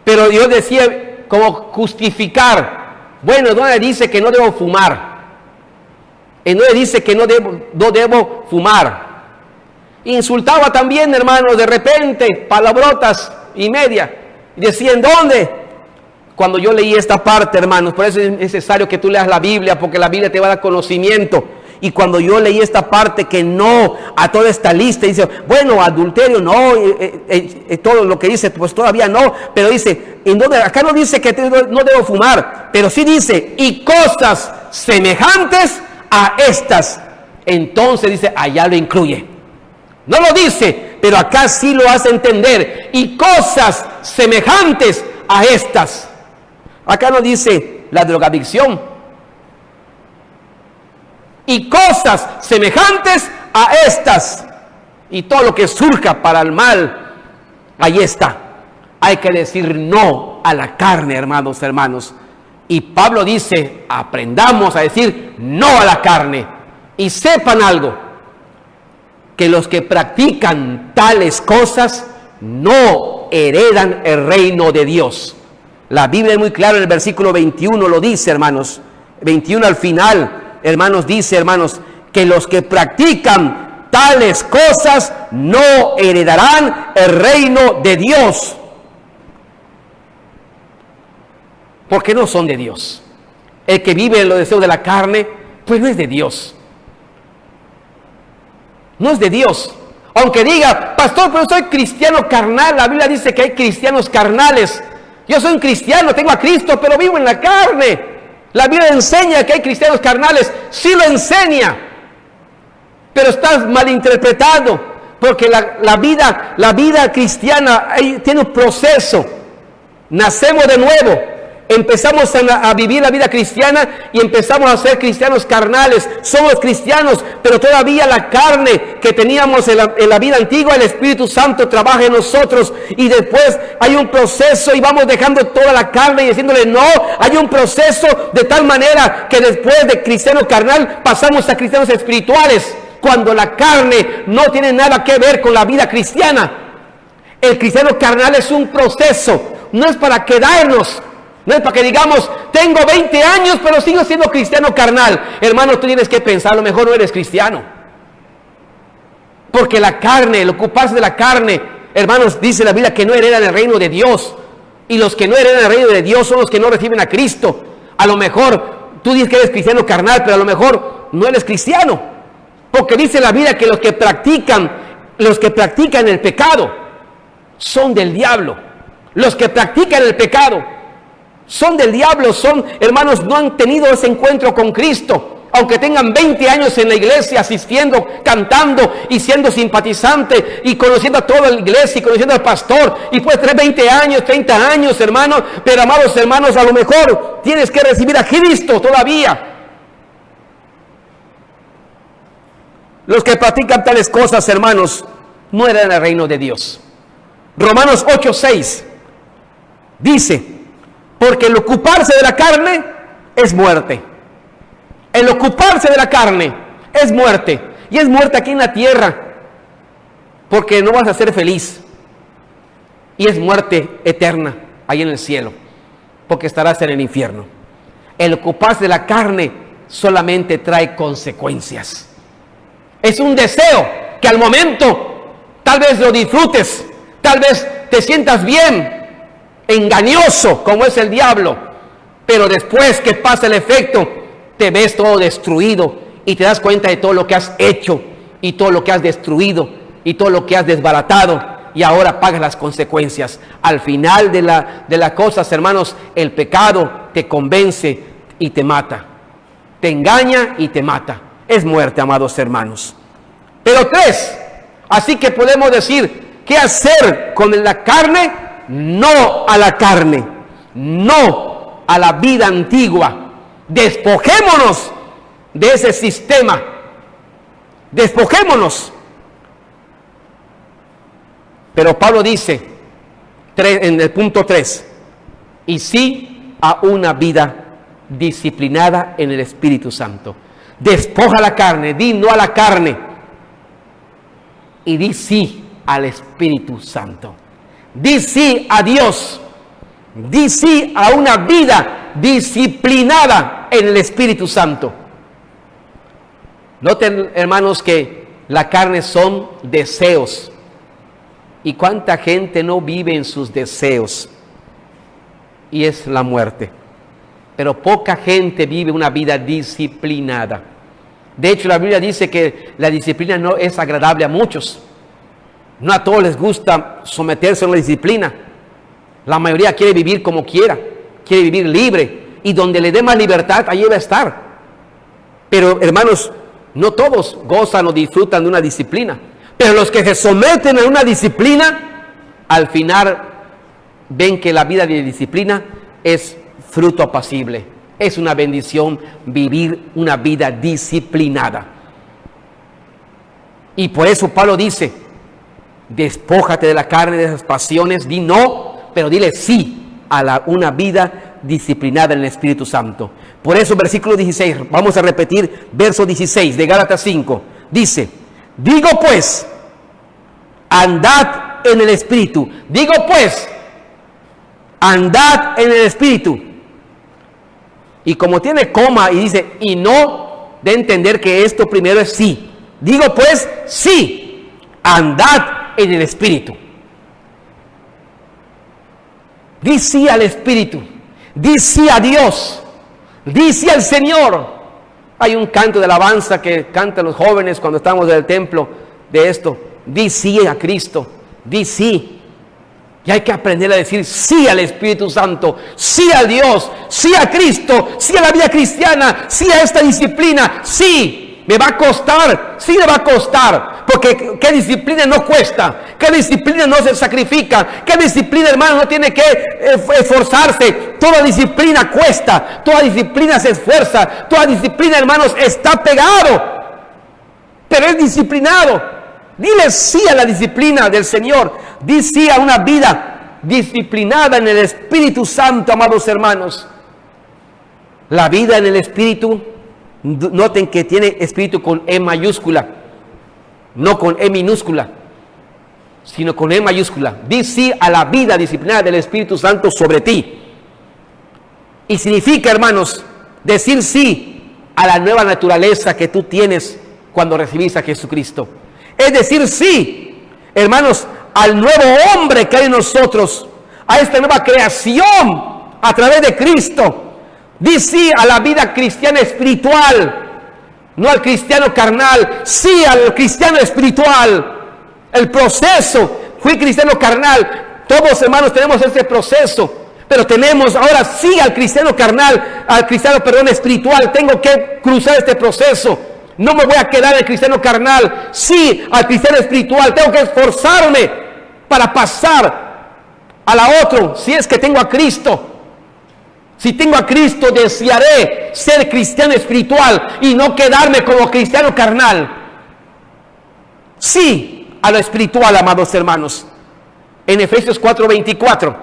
[SPEAKER 1] Pero Dios decía, como justificar. Bueno, ¿dónde dice que no debo fumar? ¿En dónde dice que no debo fumar? Insultaba también, hermanos, de repente, palabrotas y media. Y decía, ¿en dónde? Cuando yo leí esta parte, hermanos, por eso es necesario que tú leas la Biblia, porque la Biblia te va a dar conocimiento. Y cuando yo leí esta parte que no a toda esta lista, dice, bueno, adulterio no, todo lo que dice, pues todavía no, pero dice, acá no dice que no debo fumar, pero sí dice, y cosas semejantes a estas. Entonces dice, allá lo incluye. No lo dice, pero acá sí lo hace entender, y cosas semejantes a estas. Acá no dice la drogadicción. Y cosas semejantes a estas. Y todo lo que surja para el mal, ahí está. Hay que decir no a la carne, hermanos. Y Pablo dice, aprendamos a decir no a la carne. Y sepan algo, que los que practican tales cosas no heredan el reino de Dios. La Biblia es muy clara, en el versículo 21 lo dice, hermanos. 21 al final. Hermanos, dice, hermanos, que los que practican tales cosas no heredarán el reino de Dios. Porque no son de Dios. El que vive en los deseos de la carne, pues no es de Dios. No es de Dios. Aunque diga, pastor, pero soy cristiano carnal. La Biblia dice que hay cristianos carnales. Yo soy un cristiano, tengo a Cristo, pero vivo en la carne. La Biblia enseña que hay cristianos carnales, sí lo enseña, pero estás malinterpretado, porque la vida cristiana tiene un proceso. Nacemos de nuevo, empezamos a vivir la vida cristiana y empezamos a ser cristianos carnales. Somos cristianos, pero todavía la carne que teníamos en la vida antigua, el Espíritu Santo trabaja en nosotros, y después hay un proceso y vamos dejando toda la carne y diciéndole no. Hay un proceso de tal manera que después de cristiano carnal pasamos a cristianos espirituales, cuando la carne no tiene nada que ver con la vida cristiana. El cristiano carnal es un proceso, no es para quedarnos. No es para que digamos, tengo 20 años, pero sigo siendo cristiano carnal. Hermano, tú tienes que pensar, a lo mejor no eres cristiano. Porque la carne, el ocuparse de la carne, hermanos, dice la Biblia que no heredan el reino de Dios. Y los que no heredan el reino de Dios son los que no reciben a Cristo. A lo mejor, tú dices que eres cristiano carnal, pero a lo mejor no eres cristiano. Porque dice la Biblia que los que practican el pecado, son del diablo. Los que practican el pecado son del diablo, hermanos, no han tenido ese encuentro con Cristo. Aunque tengan 20 años en la iglesia, asistiendo, cantando y siendo simpatizante y conociendo a toda la iglesia y conociendo al pastor, y puedes tener 20 años, 30 años, hermanos, pero amados hermanos, a lo mejor tienes que recibir a Cristo todavía. Los que practican tales cosas, hermanos, no heredan el reino de Dios. Romanos 8:6 dice, porque el ocuparse de la carne es muerte. El ocuparse de la carne es muerte. Y es muerte aquí en la tierra, porque no vas a ser feliz. Y es muerte eterna ahí en el cielo, porque estarás en el infierno. El ocuparse de la carne solamente trae consecuencias. Es un deseo que al momento tal vez lo disfrutes, tal vez te sientas bien, engañoso como es el diablo, pero después que pasa el efecto, te ves todo destruido y te das cuenta de todo lo que has hecho y todo lo que has destruido y todo lo que has desbaratado, y ahora pagas las consecuencias. Al final de las cosas, hermanos, el pecado te convence y te mata, te engaña y te mata. Es muerte, amados hermanos. Pero 3, así que podemos decir, ¿qué hacer con la carne? No a la carne, no a la vida antigua. Despojémonos de ese sistema. Despojémonos. Pero Pablo dice en el punto 3, y sí a una vida disciplinada en el Espíritu Santo. Despoja la carne, di no a la carne y di sí al Espíritu Santo. Di sí a Dios, di sí a una vida disciplinada en el Espíritu Santo. Noten, hermanos, que la carne son deseos. ¿Y cuánta gente no vive en sus deseos? Y es la muerte. Pero poca gente vive una vida disciplinada. De hecho, la Biblia dice que la disciplina no es agradable a muchos. No a todos les gusta someterse a una disciplina. La mayoría quiere vivir como quiera, quiere vivir libre, y donde le dé más libertad, allí va a estar. Pero, hermanos, no todos gozan o disfrutan de una disciplina. Pero los que se someten a una disciplina, al final ven que la vida de disciplina es fruto apacible. Es una bendición vivir una vida disciplinada. Y por eso Pablo dice, despójate de la carne, de esas pasiones, di no, pero dile sí a una vida disciplinada en el Espíritu Santo. Por eso versículo 16, vamos a repetir verso 16 de Gálatas 5, dice, digo pues, andad en el Espíritu. Digo pues, andad en el Espíritu. Y como tiene coma y dice, y no, de entender que esto primero es sí. Digo pues, sí, andad en el Espíritu. Di sí al Espíritu, di sí a Dios, di sí al Señor. Hay un canto de alabanza que cantan los jóvenes cuando estamos en el templo de esto. Di sí a Cristo, di sí. Y hay que aprender a decir sí al Espíritu Santo, sí a Dios, sí a Cristo, sí a la vida cristiana, sí a esta disciplina, sí. ¿Me va a costar? Sí me va a costar. Porque ¿qué disciplina no cuesta? ¿Qué disciplina no se sacrifica? ¿Qué disciplina, hermano, no tiene que esforzarse? Toda disciplina cuesta. Toda disciplina se esfuerza. Toda disciplina, hermanos, está pegado. Pero es disciplinado. Dile sí a la disciplina del Señor. Di sí a una vida disciplinada en el Espíritu Santo, amados hermanos. La vida en el Espíritu, noten que tiene Espíritu con E mayúscula, no con E minúscula, sino con E mayúscula. Di sí a la vida disciplinada del Espíritu Santo sobre ti. Y significa, hermanos, decir sí a la nueva naturaleza que tú tienes cuando recibiste a Jesucristo. Es decir, sí, hermanos, al nuevo hombre que hay en nosotros, a esta nueva creación a través de Cristo. Di sí a la vida cristiana espiritual, no al cristiano carnal, sí al cristiano espiritual. El proceso, fui cristiano carnal, todos hermanos tenemos este proceso, pero tenemos ahora sí al cristiano carnal, al cristiano, espiritual. Tengo que cruzar este proceso. No me voy a quedar en el cristiano carnal, sí al cristiano espiritual. Tengo que esforzarme para pasar a la otra, si es que tengo a Cristo. Si tengo a Cristo, desearé ser cristiano espiritual y no quedarme como cristiano carnal. Sí a lo espiritual, amados hermanos. En Efesios 4:24,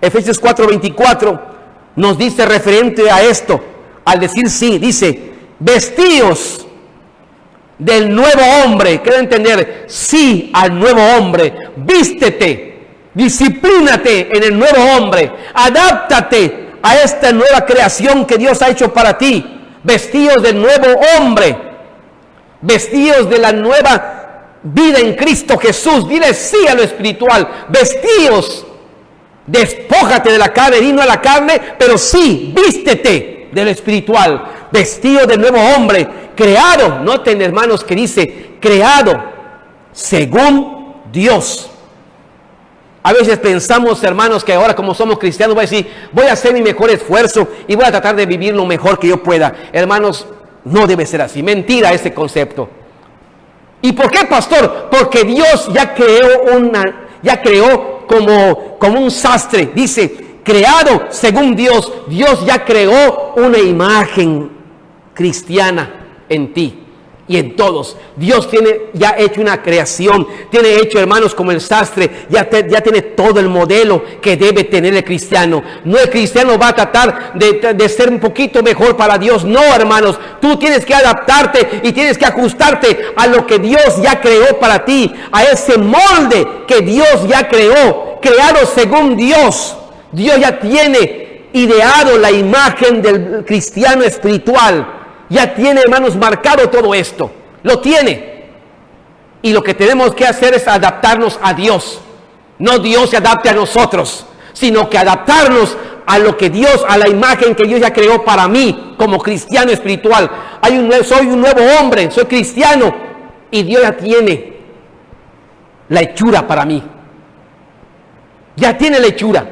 [SPEAKER 1] Efesios 4:24 nos dice referente a esto, al decir sí, dice, vestíos del nuevo hombre. Quiero entender, sí al nuevo hombre. Vístete, disciplínate en el nuevo hombre, adáptate a esta nueva creación que Dios ha hecho para ti. Vestidos del nuevo hombre, vestidos de la nueva vida en Cristo Jesús. Dile sí a lo espiritual. Vestidos, despójate de la carne, di no a la carne, pero sí, vístete de lo espiritual. Vestido del nuevo hombre, creado, noten hermanos que dice, creado según Dios. A veces pensamos, hermanos, que ahora como somos cristianos, voy a decir, voy a hacer mi mejor esfuerzo y voy a tratar de vivir lo mejor que yo pueda. Hermanos, no debe ser así. Mentira ese concepto. ¿Y por qué, pastor? Porque Dios ya creó como un sastre. Dice, creado según Dios. Dios ya creó una imagen cristiana en ti y en todos. Dios tiene ya hecho una creación, tiene hecho, hermanos, como el sastre, ya tiene todo el modelo que debe tener el cristiano. No, el cristiano va a tratar de ser un poquito mejor para Dios. No, hermanos, tú tienes que adaptarte y tienes que ajustarte a lo que Dios ya creó para ti, a ese molde que Dios ya creó, creado según Dios. Dios ya tiene ideado la imagen del cristiano espiritual. Ya tiene, hermanos, marcado todo esto. Lo tiene. Y lo que tenemos que hacer es adaptarnos a Dios. No Dios se adapte a nosotros, sino que adaptarnos a lo que Dios, a la imagen que Dios ya creó para mí como cristiano espiritual. Soy un nuevo hombre, soy cristiano y Dios ya tiene la hechura para mí. Ya tiene la hechura.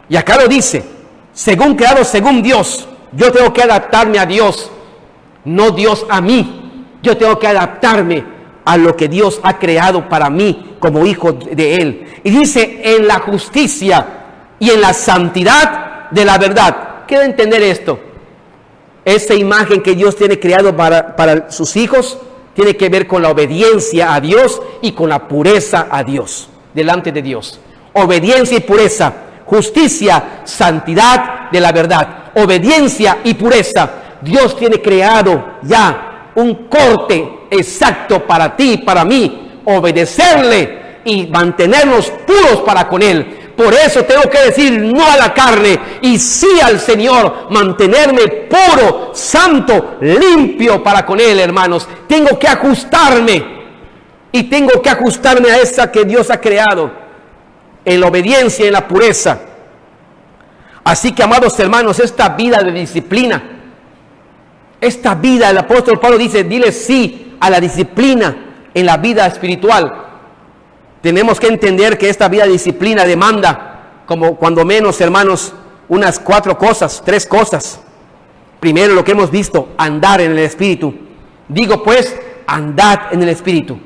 [SPEAKER 1] Y acá lo dice, según creado, según Dios. Yo tengo que adaptarme a Dios, no Dios a mí. Yo tengo que adaptarme a lo que Dios ha creado para mí como hijo de Él. Y dice, en la justicia y en la santidad de la verdad. Quiero entender esto. Esta imagen que Dios tiene creado para sus hijos tiene que ver con la obediencia a Dios y con la pureza a Dios, delante de Dios. Obediencia y pureza, justicia, santidad de la verdad. Obediencia y pureza. Dios tiene creado ya un corte exacto para ti, para mí. Obedecerle y mantenernos puros para con Él. Por eso tengo que decir no a la carne y sí al Señor. Mantenerme puro, santo, limpio para con Él, hermanos. Tengo que ajustarme. Y tengo que ajustarme a esa que Dios ha creado. En la obediencia y en la pureza. Así que, amados hermanos, esta vida de disciplina, esta vida, el apóstol Pablo dice, dile sí a la disciplina en la vida espiritual. Tenemos que entender que esta vida de disciplina demanda, como cuando menos, hermanos, unas 3 cosas. Primero, lo que hemos visto, andar en el Espíritu. Digo pues, andad en el Espíritu.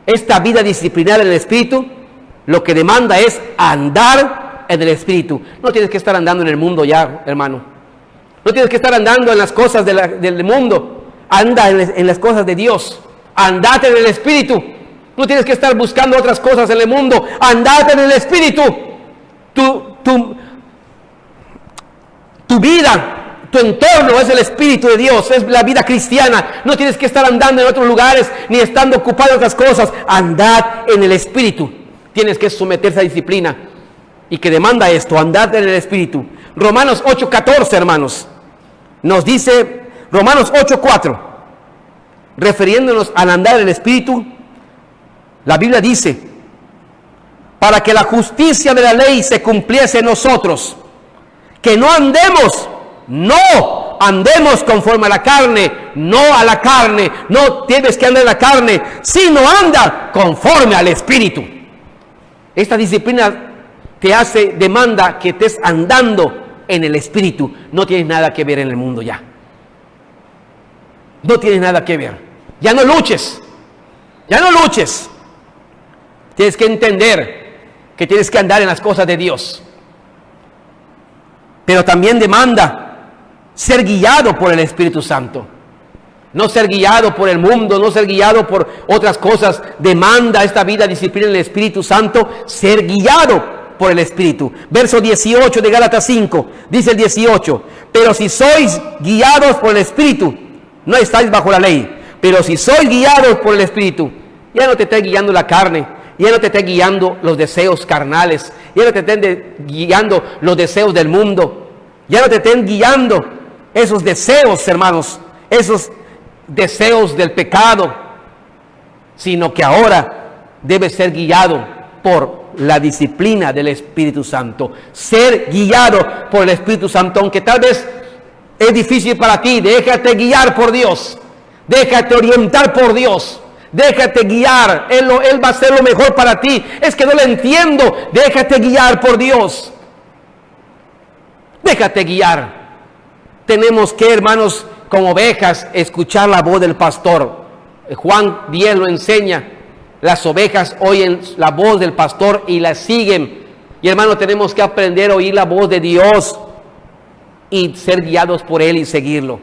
[SPEAKER 1] Esta vida disciplinaria en el Espíritu, lo que demanda es andar en el Espíritu. No tienes que estar andando en el mundo ya, hermano. No tienes que estar andando en las cosas del mundo. Anda en las cosas de Dios. Andate en el Espíritu. No tienes que estar buscando otras cosas en el mundo. Andate en el Espíritu. Tu vida, tu entorno es el Espíritu de Dios. Es la vida cristiana. No tienes que estar andando en otros lugares ni estando ocupado en otras cosas. Andad en el Espíritu. Tienes que someterse a disciplina. Y que demanda esto, andad en el Espíritu. Romanos 8:14, hermanos, nos dice, Romanos 8:4, refiriéndonos al andar en el Espíritu, la Biblia dice, para que la justicia de la ley se cumpliese en nosotros, que no andemos conforme a la carne, no a la carne, no tienes que andar en la carne, sino anda conforme al Espíritu. Esta disciplina demanda que estés andando en el Espíritu. No tienes nada que ver en el mundo ya. No tienes nada que ver. Ya no luches. Ya no luches. Tienes que entender que tienes que andar en las cosas de Dios. Pero también demanda ser guiado por el Espíritu Santo. No ser guiado por el mundo, no ser guiado por otras cosas. Demanda esta vida, disciplina en el Espíritu Santo, ser guiado por el Espíritu. Verso 18 de Gálatas 5, dice el 18, pero si sois guiados por el Espíritu, no estáis bajo la ley, pero si sois guiados por el Espíritu, ya no te está guiando la carne, ya no te está guiando los deseos carnales, ya no te estén guiando los deseos del mundo, ya no te estén guiando esos deseos, hermanos, esos deseos del pecado, sino que ahora debes ser guiado por la disciplina del Espíritu Santo. Ser guiado por el Espíritu Santo, aunque tal vez es difícil para ti, déjate guiar por Dios, déjate orientar por Dios, déjate guiar, Él va a hacer lo mejor para ti. Es que no lo entiendo, déjate guiar por Dios, déjate guiar. Tenemos que, hermanos, como ovejas, escuchar la voz del pastor. Juan 10 lo enseña. Las ovejas oyen la voz del pastor y la siguen. Y, hermano, tenemos que aprender a oír la voz de Dios y ser guiados por Él y seguirlo.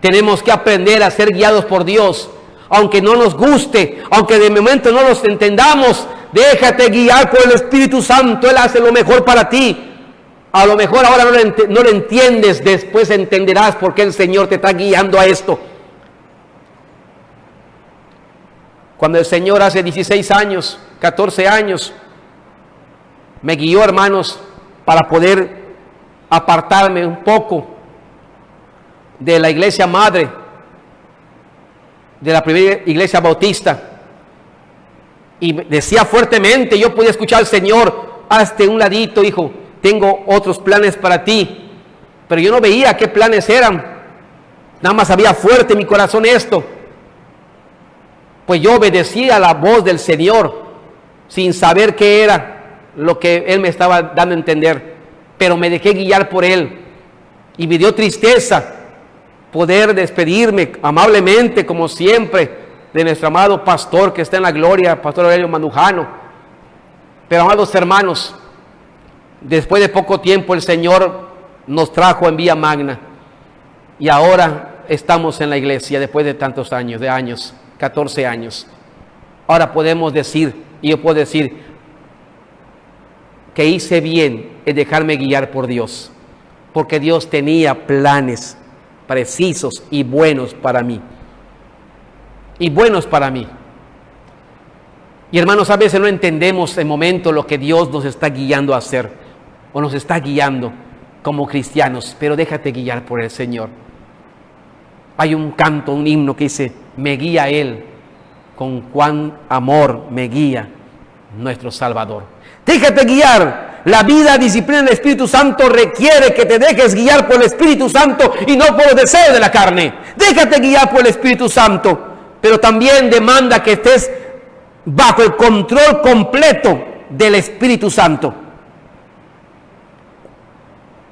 [SPEAKER 1] Tenemos que aprender a ser guiados por Dios, aunque no nos guste, aunque de momento no los entendamos. Déjate guiar por el Espíritu Santo. Él hace lo mejor para ti. A lo mejor ahora no lo entiendes, después entenderás por qué el Señor te está guiando a esto. Cuando el Señor hace 16 años, 14 años, me guió, hermanos, para poder apartarme un poco de la iglesia madre, de la primera iglesia bautista. Y decía fuertemente, yo podía escuchar al Señor, hazte un ladito, hijo, tengo otros planes para ti. Pero yo no veía qué planes eran. Nada más había fuerte en mi corazón esto. Pues yo obedecía a la voz del Señor sin saber qué era lo que Él me estaba dando a entender. Pero me dejé guiar por Él. Y me dio tristeza poder despedirme amablemente, como siempre, de nuestro amado pastor que está en la gloria, Pastor Aurelio Mandujano. Pero, amados hermanos, después de poco tiempo el Señor nos trajo en Vía Magna. Y ahora estamos en la iglesia después de tantos años, 14 años. Ahora podemos decir, y yo puedo decir, que hice bien en dejarme guiar por Dios. Porque Dios tenía planes precisos y buenos para mí. Y buenos para mí. Y hermanos, a veces no entendemos en momento lo que Dios nos está guiando a hacer. O nos está guiando como cristianos. Pero déjate guiar por el Señor. Hay un canto, un himno que dice: me guía Él, con cuán amor me guía nuestro Salvador. Déjate guiar. La vida, disciplina del Espíritu Santo requiere que te dejes guiar por el Espíritu Santo y no por los deseos de la carne. Déjate guiar por el Espíritu Santo, pero también demanda que estés bajo el control completo del Espíritu Santo.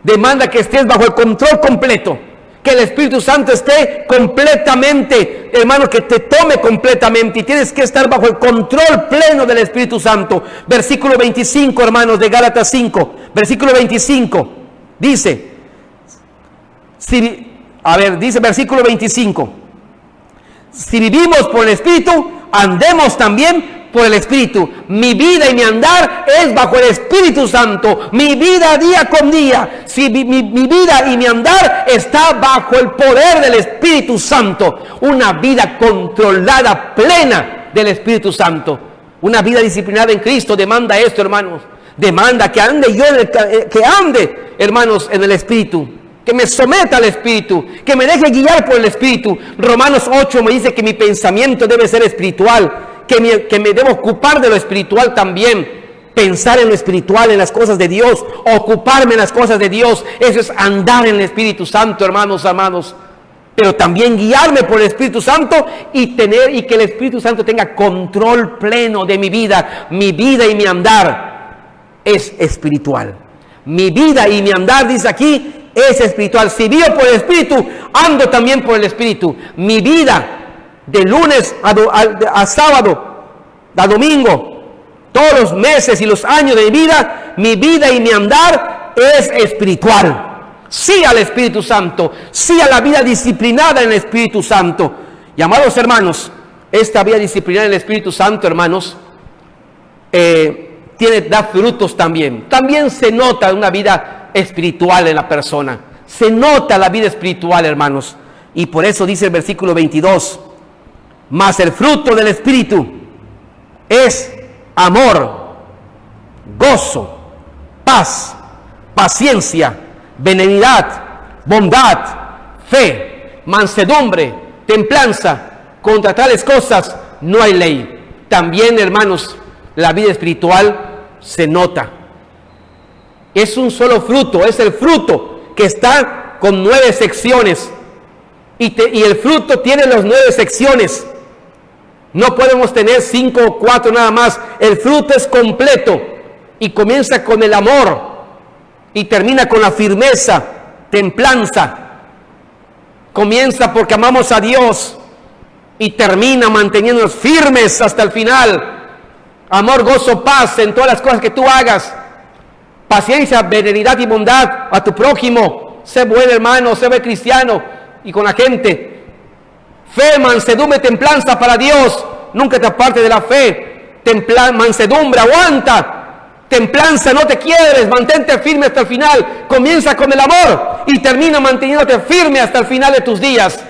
[SPEAKER 1] Demanda que estés bajo el control completo. Que el Espíritu Santo esté completamente, hermano, que te tome completamente, y tienes que estar bajo el control pleno del Espíritu Santo. Versículo 25, hermanos, de Gálatas 5, versículo 25, dice, dice versículo 25, si vivimos por el Espíritu, andemos también por el Espíritu. Mi vida y mi andar es bajo el Espíritu Santo. Mi vida día con día, si mi vida y mi andar está bajo el poder del Espíritu Santo. Una vida controlada, plena del Espíritu Santo. Una vida disciplinada en Cristo demanda esto, hermanos. Demanda que ande yo, hermanos, en el Espíritu. Que me someta al Espíritu, que me deje guiar por el Espíritu. Romanos 8 me dice que mi pensamiento debe ser espiritual. Que me debo ocupar de lo espiritual también. Pensar en lo espiritual, en las cosas de Dios. Ocuparme en las cosas de Dios. Eso es andar en el Espíritu Santo, hermanos, amados. Pero también guiarme por el Espíritu Santo y que el Espíritu Santo tenga control pleno de mi vida. Mi vida y mi andar es espiritual. Mi vida y mi andar, dice aquí, es espiritual. Si vivo por el Espíritu, ando también por el Espíritu. Mi vida de lunes a sábado, a domingo, todos los meses y los años de mi vida y mi andar es espiritual. Sí al Espíritu Santo, sí a la vida disciplinada en el Espíritu Santo. Y amados hermanos, esta vida disciplinada en el Espíritu Santo, hermanos, da frutos también. También se nota una vida espiritual en la persona. Se nota la vida espiritual, hermanos. Y por eso dice el versículo 22, mas el fruto del Espíritu es amor, gozo, paz, paciencia, benignidad, bondad, fe, mansedumbre, templanza. Contra tales cosas no hay ley. También, hermanos, la vida espiritual se nota. Es un solo fruto, es el fruto que está con 9 secciones. Y el fruto tiene las 9 secciones. No podemos tener 5 o 4 nada más. El fruto es completo y comienza con el amor y termina con la firmeza, templanza. Comienza porque amamos a Dios y termina manteniéndonos firmes hasta el final. Amor, gozo, paz en todas las cosas que tú hagas. Paciencia, benignidad y bondad a tu prójimo. Sé buen hermano, sé buen cristiano y con la gente. Fe, mansedumbre, templanza para Dios. Nunca te apartes de la fe. Mansedumbre, aguanta. Templanza, no te quiebres. Mantente firme hasta el final. Comienza con el amor y termina manteniéndote firme hasta el final de tus días.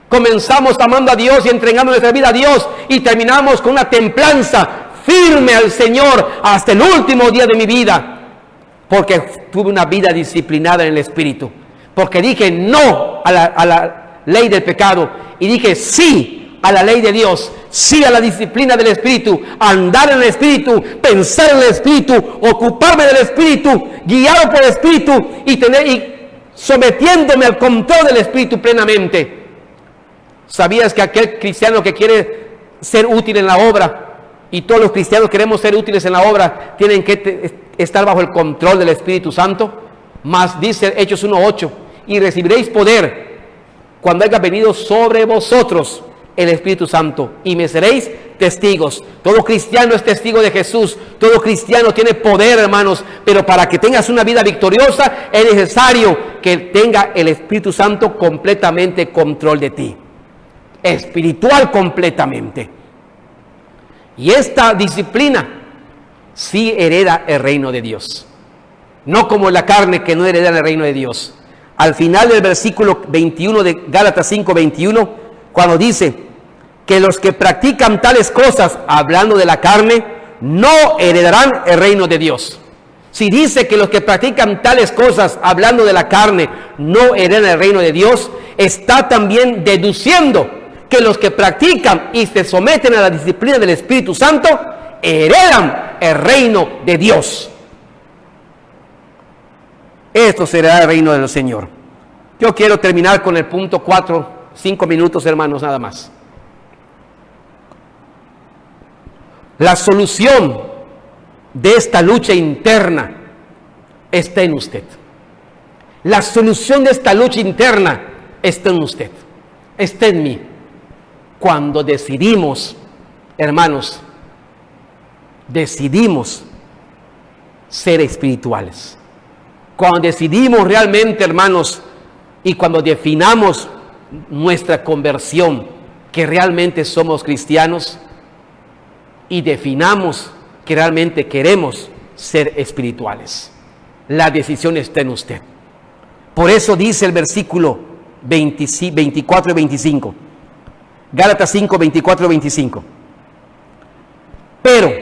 [SPEAKER 1] Comenzamos amando a Dios y entregando nuestra vida a Dios y terminamos con una templanza firme al Señor hasta el último día de mi vida. Porque tuve una vida disciplinada en el Espíritu. Porque dije no a la ley del pecado y dije sí a la ley de Dios, sí a la disciplina del Espíritu, andar en el Espíritu, pensar en el Espíritu, ocuparme del Espíritu, guiado por el Espíritu y sometiéndome al control del Espíritu plenamente. ¿Sabías que aquel cristiano que quiere ser útil en la obra, y todos los cristianos queremos ser útiles en la obra, tienen que estar bajo el control del Espíritu Santo? Más dice Hechos 1:8, y recibiréis poder cuando haya venido sobre vosotros el Espíritu Santo, y me seréis testigos. Todo cristiano es testigo de Jesús, todo cristiano tiene poder, hermanos, pero para que tengas una vida victoriosa es necesario que tenga el Espíritu Santo completamente control de ti, espiritual completamente. Y esta disciplina sí hereda el reino de Dios, no como la carne que no hereda el reino de Dios. Al final del versículo 21 de Gálatas 5:21, cuando dice que los que practican tales cosas, hablando de la carne, no heredarán el reino de Dios. Si dice que los que practican tales cosas, hablando de la carne, no heredan el reino de Dios, está también deduciendo que los que practican y se someten a la disciplina del Espíritu Santo, heredan el reino de Dios. Esto será el reino del Señor. Yo quiero terminar con el punto 4, 5 minutos, hermanos, nada más. La solución de esta lucha interna está en usted. La solución de esta lucha interna está en usted, está en mí. Cuando decidimos, hermanos, decidimos ser espirituales. Cuando decidimos realmente, hermanos, y cuando definamos nuestra conversión, que realmente somos cristianos, y definamos que realmente queremos ser espirituales, la decisión está en usted. Por eso dice el versículo 24 y 25, Gálatas 5, 24 y 25. Pero,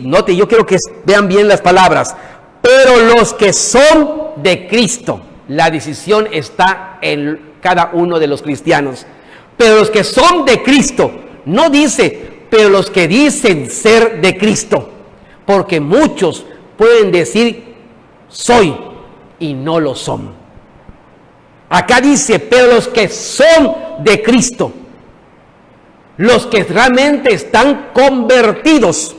[SPEAKER 1] note, yo quiero que vean bien las palabras. Pero los que son de Cristo, la decisión está en cada uno de los cristianos. Pero los que son de Cristo, no dice, pero los que dicen ser de Cristo, porque muchos pueden decir soy y no lo son. Acá dice, pero los que son de Cristo, los que realmente están convertidos,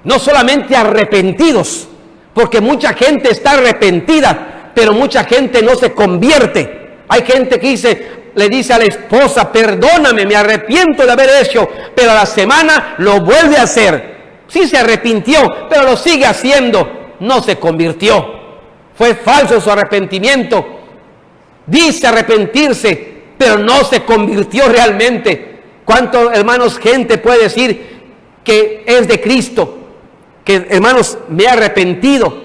[SPEAKER 1] no solamente arrepentidos, porque mucha gente está arrepentida, pero mucha gente no se convierte. Hay gente que le dice a la esposa, perdóname, me arrepiento de haber hecho, pero a la semana lo vuelve a hacer. Sí se arrepintió, pero lo sigue haciendo, no se convirtió. Fue falso su arrepentimiento. Dice arrepentirse, pero no se convirtió realmente. ¿Cuántos, hermanos, gente puede decir que es de Cristo? Que, hermanos, me he arrepentido,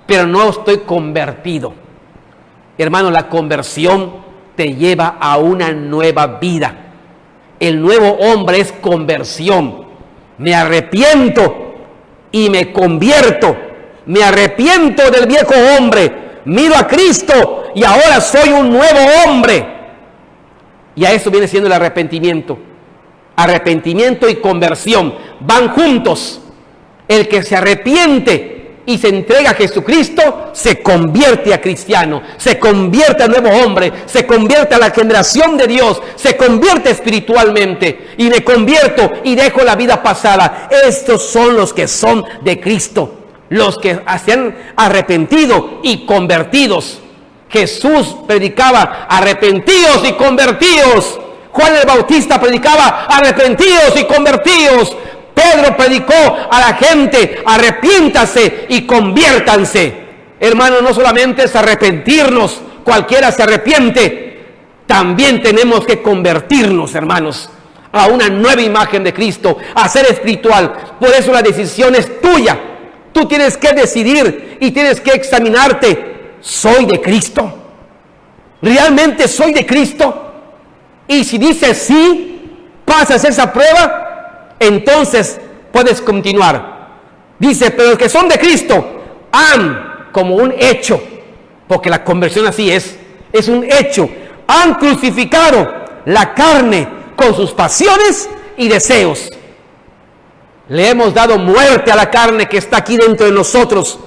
[SPEAKER 1] pero no estoy convertido. Hermano, la conversión te lleva a una nueva vida. El nuevo hombre es conversión. Me arrepiento y me convierto. Me arrepiento del viejo hombre, miro a Cristo y ahora soy un nuevo hombre. Y a eso viene siendo el arrepentimiento. Arrepentimiento y conversión van juntos. El que se arrepiente y se entrega a Jesucristo se convierte a cristiano, se convierte a nuevo hombre, se convierte a la generación de Dios, se convierte espiritualmente. Y me convierto y dejo la vida pasada. Estos son los que son de Cristo, los que se han arrepentido y convertidos. Jesús predicaba arrepentidos y convertidos. Juan el Bautista predicaba arrepentidos y convertidos. Pedro predicó a la gente, arrepiéntase y conviértanse. Hermanos, no solamente es arrepentirnos, cualquiera se arrepiente, también tenemos que convertirnos, hermanos, a una nueva imagen de Cristo, a ser espiritual. Por eso la decisión es tuya. Tú tienes que decidir y tienes que examinarte. ¿Soy de Cristo? ¿Realmente soy de Cristo? Y si dices sí, pasas esa prueba, entonces puedes continuar. Dice, pero los que son de Cristo han, como un hecho, porque la conversión así es un hecho, han crucificado la carne con sus pasiones y deseos. Le hemos dado muerte a la carne que está aquí dentro de nosotros.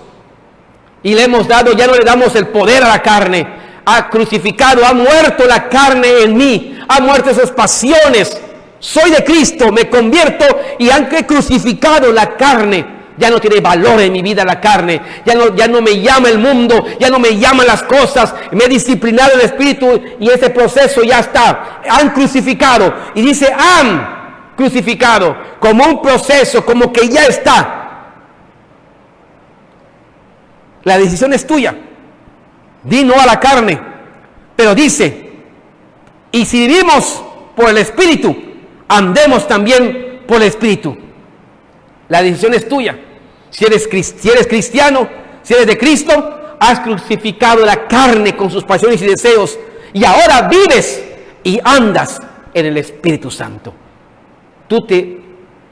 [SPEAKER 1] Y le hemos dado, ya no le damos el poder a la carne. Ha crucificado, ha muerto la carne en mí. Ha muerto esas pasiones. Soy de Cristo, me convierto y aunque he crucificado la carne, ya no tiene valor en mi vida la carne. Ya no me llama el mundo, ya no me llaman las cosas. Me he disciplinado el espíritu y ese proceso ya está. Han crucificado. Y dice, han crucificado. Como un proceso, como que ya está. La decisión es tuya. Di no a la carne. Pero dice, y si vivimos por el espíritu, andemos también por el espíritu. La decisión es tuya. Si eres cristiano, si eres de Cristo, has crucificado la carne con sus pasiones y deseos. Y ahora vives y andas en el Espíritu Santo. Tú te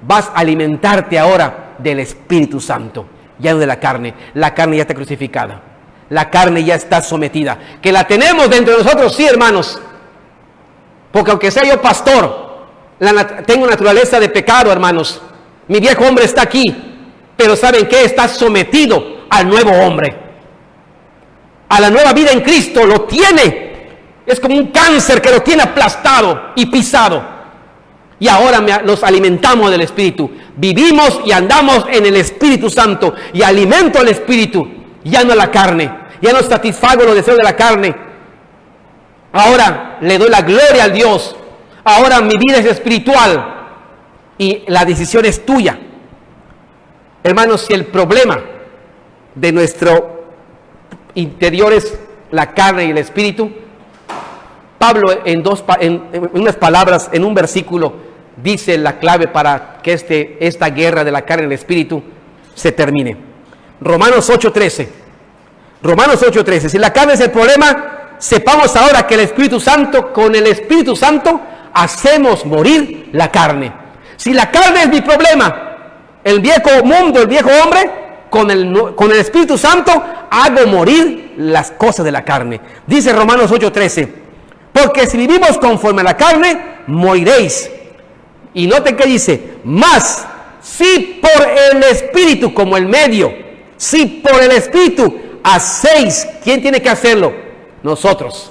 [SPEAKER 1] vas a alimentarte ahora del Espíritu Santo, ya no de la carne. La carne ya está crucificada. La carne ya está sometida. Que la tenemos dentro de nosotros, sí, hermanos. Porque aunque sea yo pastor, tengo naturaleza de pecado, hermanos. Mi viejo hombre está aquí. Pero ¿saben qué? Está sometido al nuevo hombre. A la nueva vida en Cristo. Lo tiene. Es como un cáncer que lo tiene aplastado y pisado. Y ahora nos alimentamos del Espíritu. Vivimos y andamos en el Espíritu Santo. Y alimento al Espíritu. Ya no a la carne. Ya no satisfago los deseos de la carne. Ahora le doy la gloria al Dios. Ahora mi vida es espiritual. Y la decisión es tuya. Hermanos, si el problema de nuestro interior es la carne y el espíritu, Pablo en unas palabras, en un versículo, dice la clave para que esta guerra de la carne y el espíritu se termine. Romanos 8:13. Romanos 8:13. Si la carne es el problema, sepamos ahora que el Espíritu Santo, con el Espíritu Santo, hacemos morir la carne. Si la carne es mi problema, el viejo mundo, el viejo hombre, con el Espíritu Santo, hago morir las cosas de la carne. Dice Romanos 8:13, porque si vivimos conforme a la carne, moriréis. Y noten que dice, mas si por el Espíritu, como el medio, si por el Espíritu hacéis, ¿quién tiene que hacerlo? Nosotros.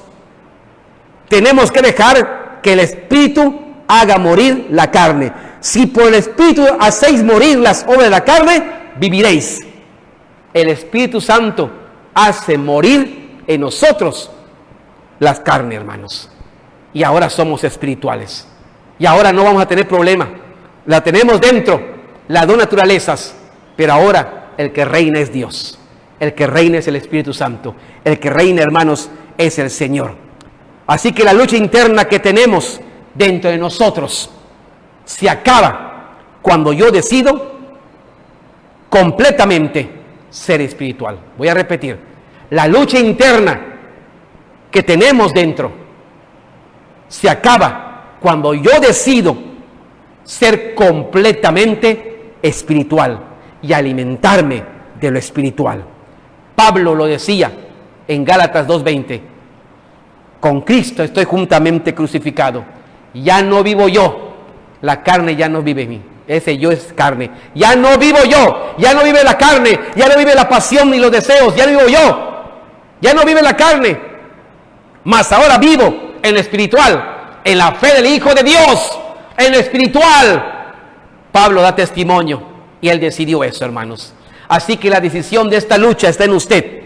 [SPEAKER 1] Tenemos que dejar que el Espíritu haga morir la carne. Si por el Espíritu hacéis morir las obras de la carne, viviréis. El Espíritu Santo hace morir en nosotros las carnes, hermanos. Y ahora somos espirituales. Y ahora no vamos a tener problema. La tenemos dentro, las dos naturalezas. Pero ahora el que reina es Dios. El que reina es el Espíritu Santo. El que reina, hermanos, es el Señor. Así que la lucha interna que tenemos dentro de nosotros se acaba cuando yo decido completamente ser espiritual. Voy a repetir. La lucha interna que tenemos dentro se acaba cuando yo decido ser completamente espiritual y alimentarme de lo espiritual. Pablo lo decía en Gálatas 2:20. Con Cristo estoy juntamente crucificado. Ya no vivo yo. La carne ya no vive en mí. Ese yo es carne. Ya no vivo yo. Ya no vive la carne. Ya no vive la pasión ni los deseos. Ya no vivo yo. Ya no vive la carne. Mas ahora vivo en lo espiritual. En la fe del Hijo de Dios. En lo espiritual. Pablo da testimonio. Y él decidió eso, hermanos. Así que la decisión de esta lucha está en usted.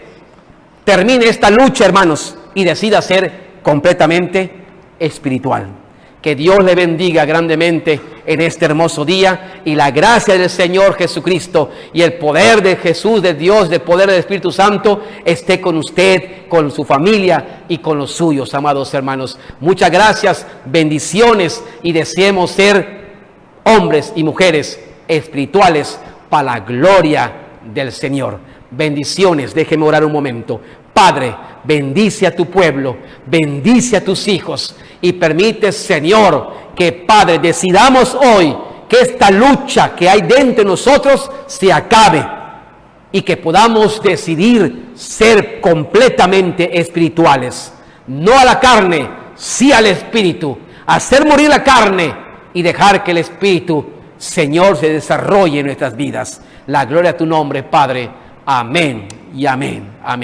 [SPEAKER 1] Termine esta lucha, hermanos. Y decida ser completamente espiritual. Que Dios le bendiga grandemente en este hermoso día y la gracia del Señor Jesucristo y el poder de Jesús, de Dios, el poder del Espíritu Santo esté con usted, con su familia y con los suyos, amados hermanos. Muchas gracias, bendiciones y deseemos ser hombres y mujeres espirituales para la gloria del Señor. Bendiciones, déjeme orar un momento. Padre, bendice a tu pueblo, bendice a tus hijos y permite, Señor, que, Padre, decidamos hoy que esta lucha que hay dentro de nosotros se acabe y que podamos decidir ser completamente espirituales. No a la carne, sí al Espíritu. hacer morir la carne y dejar que el Espíritu, Señor, se desarrolle en nuestras vidas. La gloria a tu nombre, Padre. Amén y amén. Amén.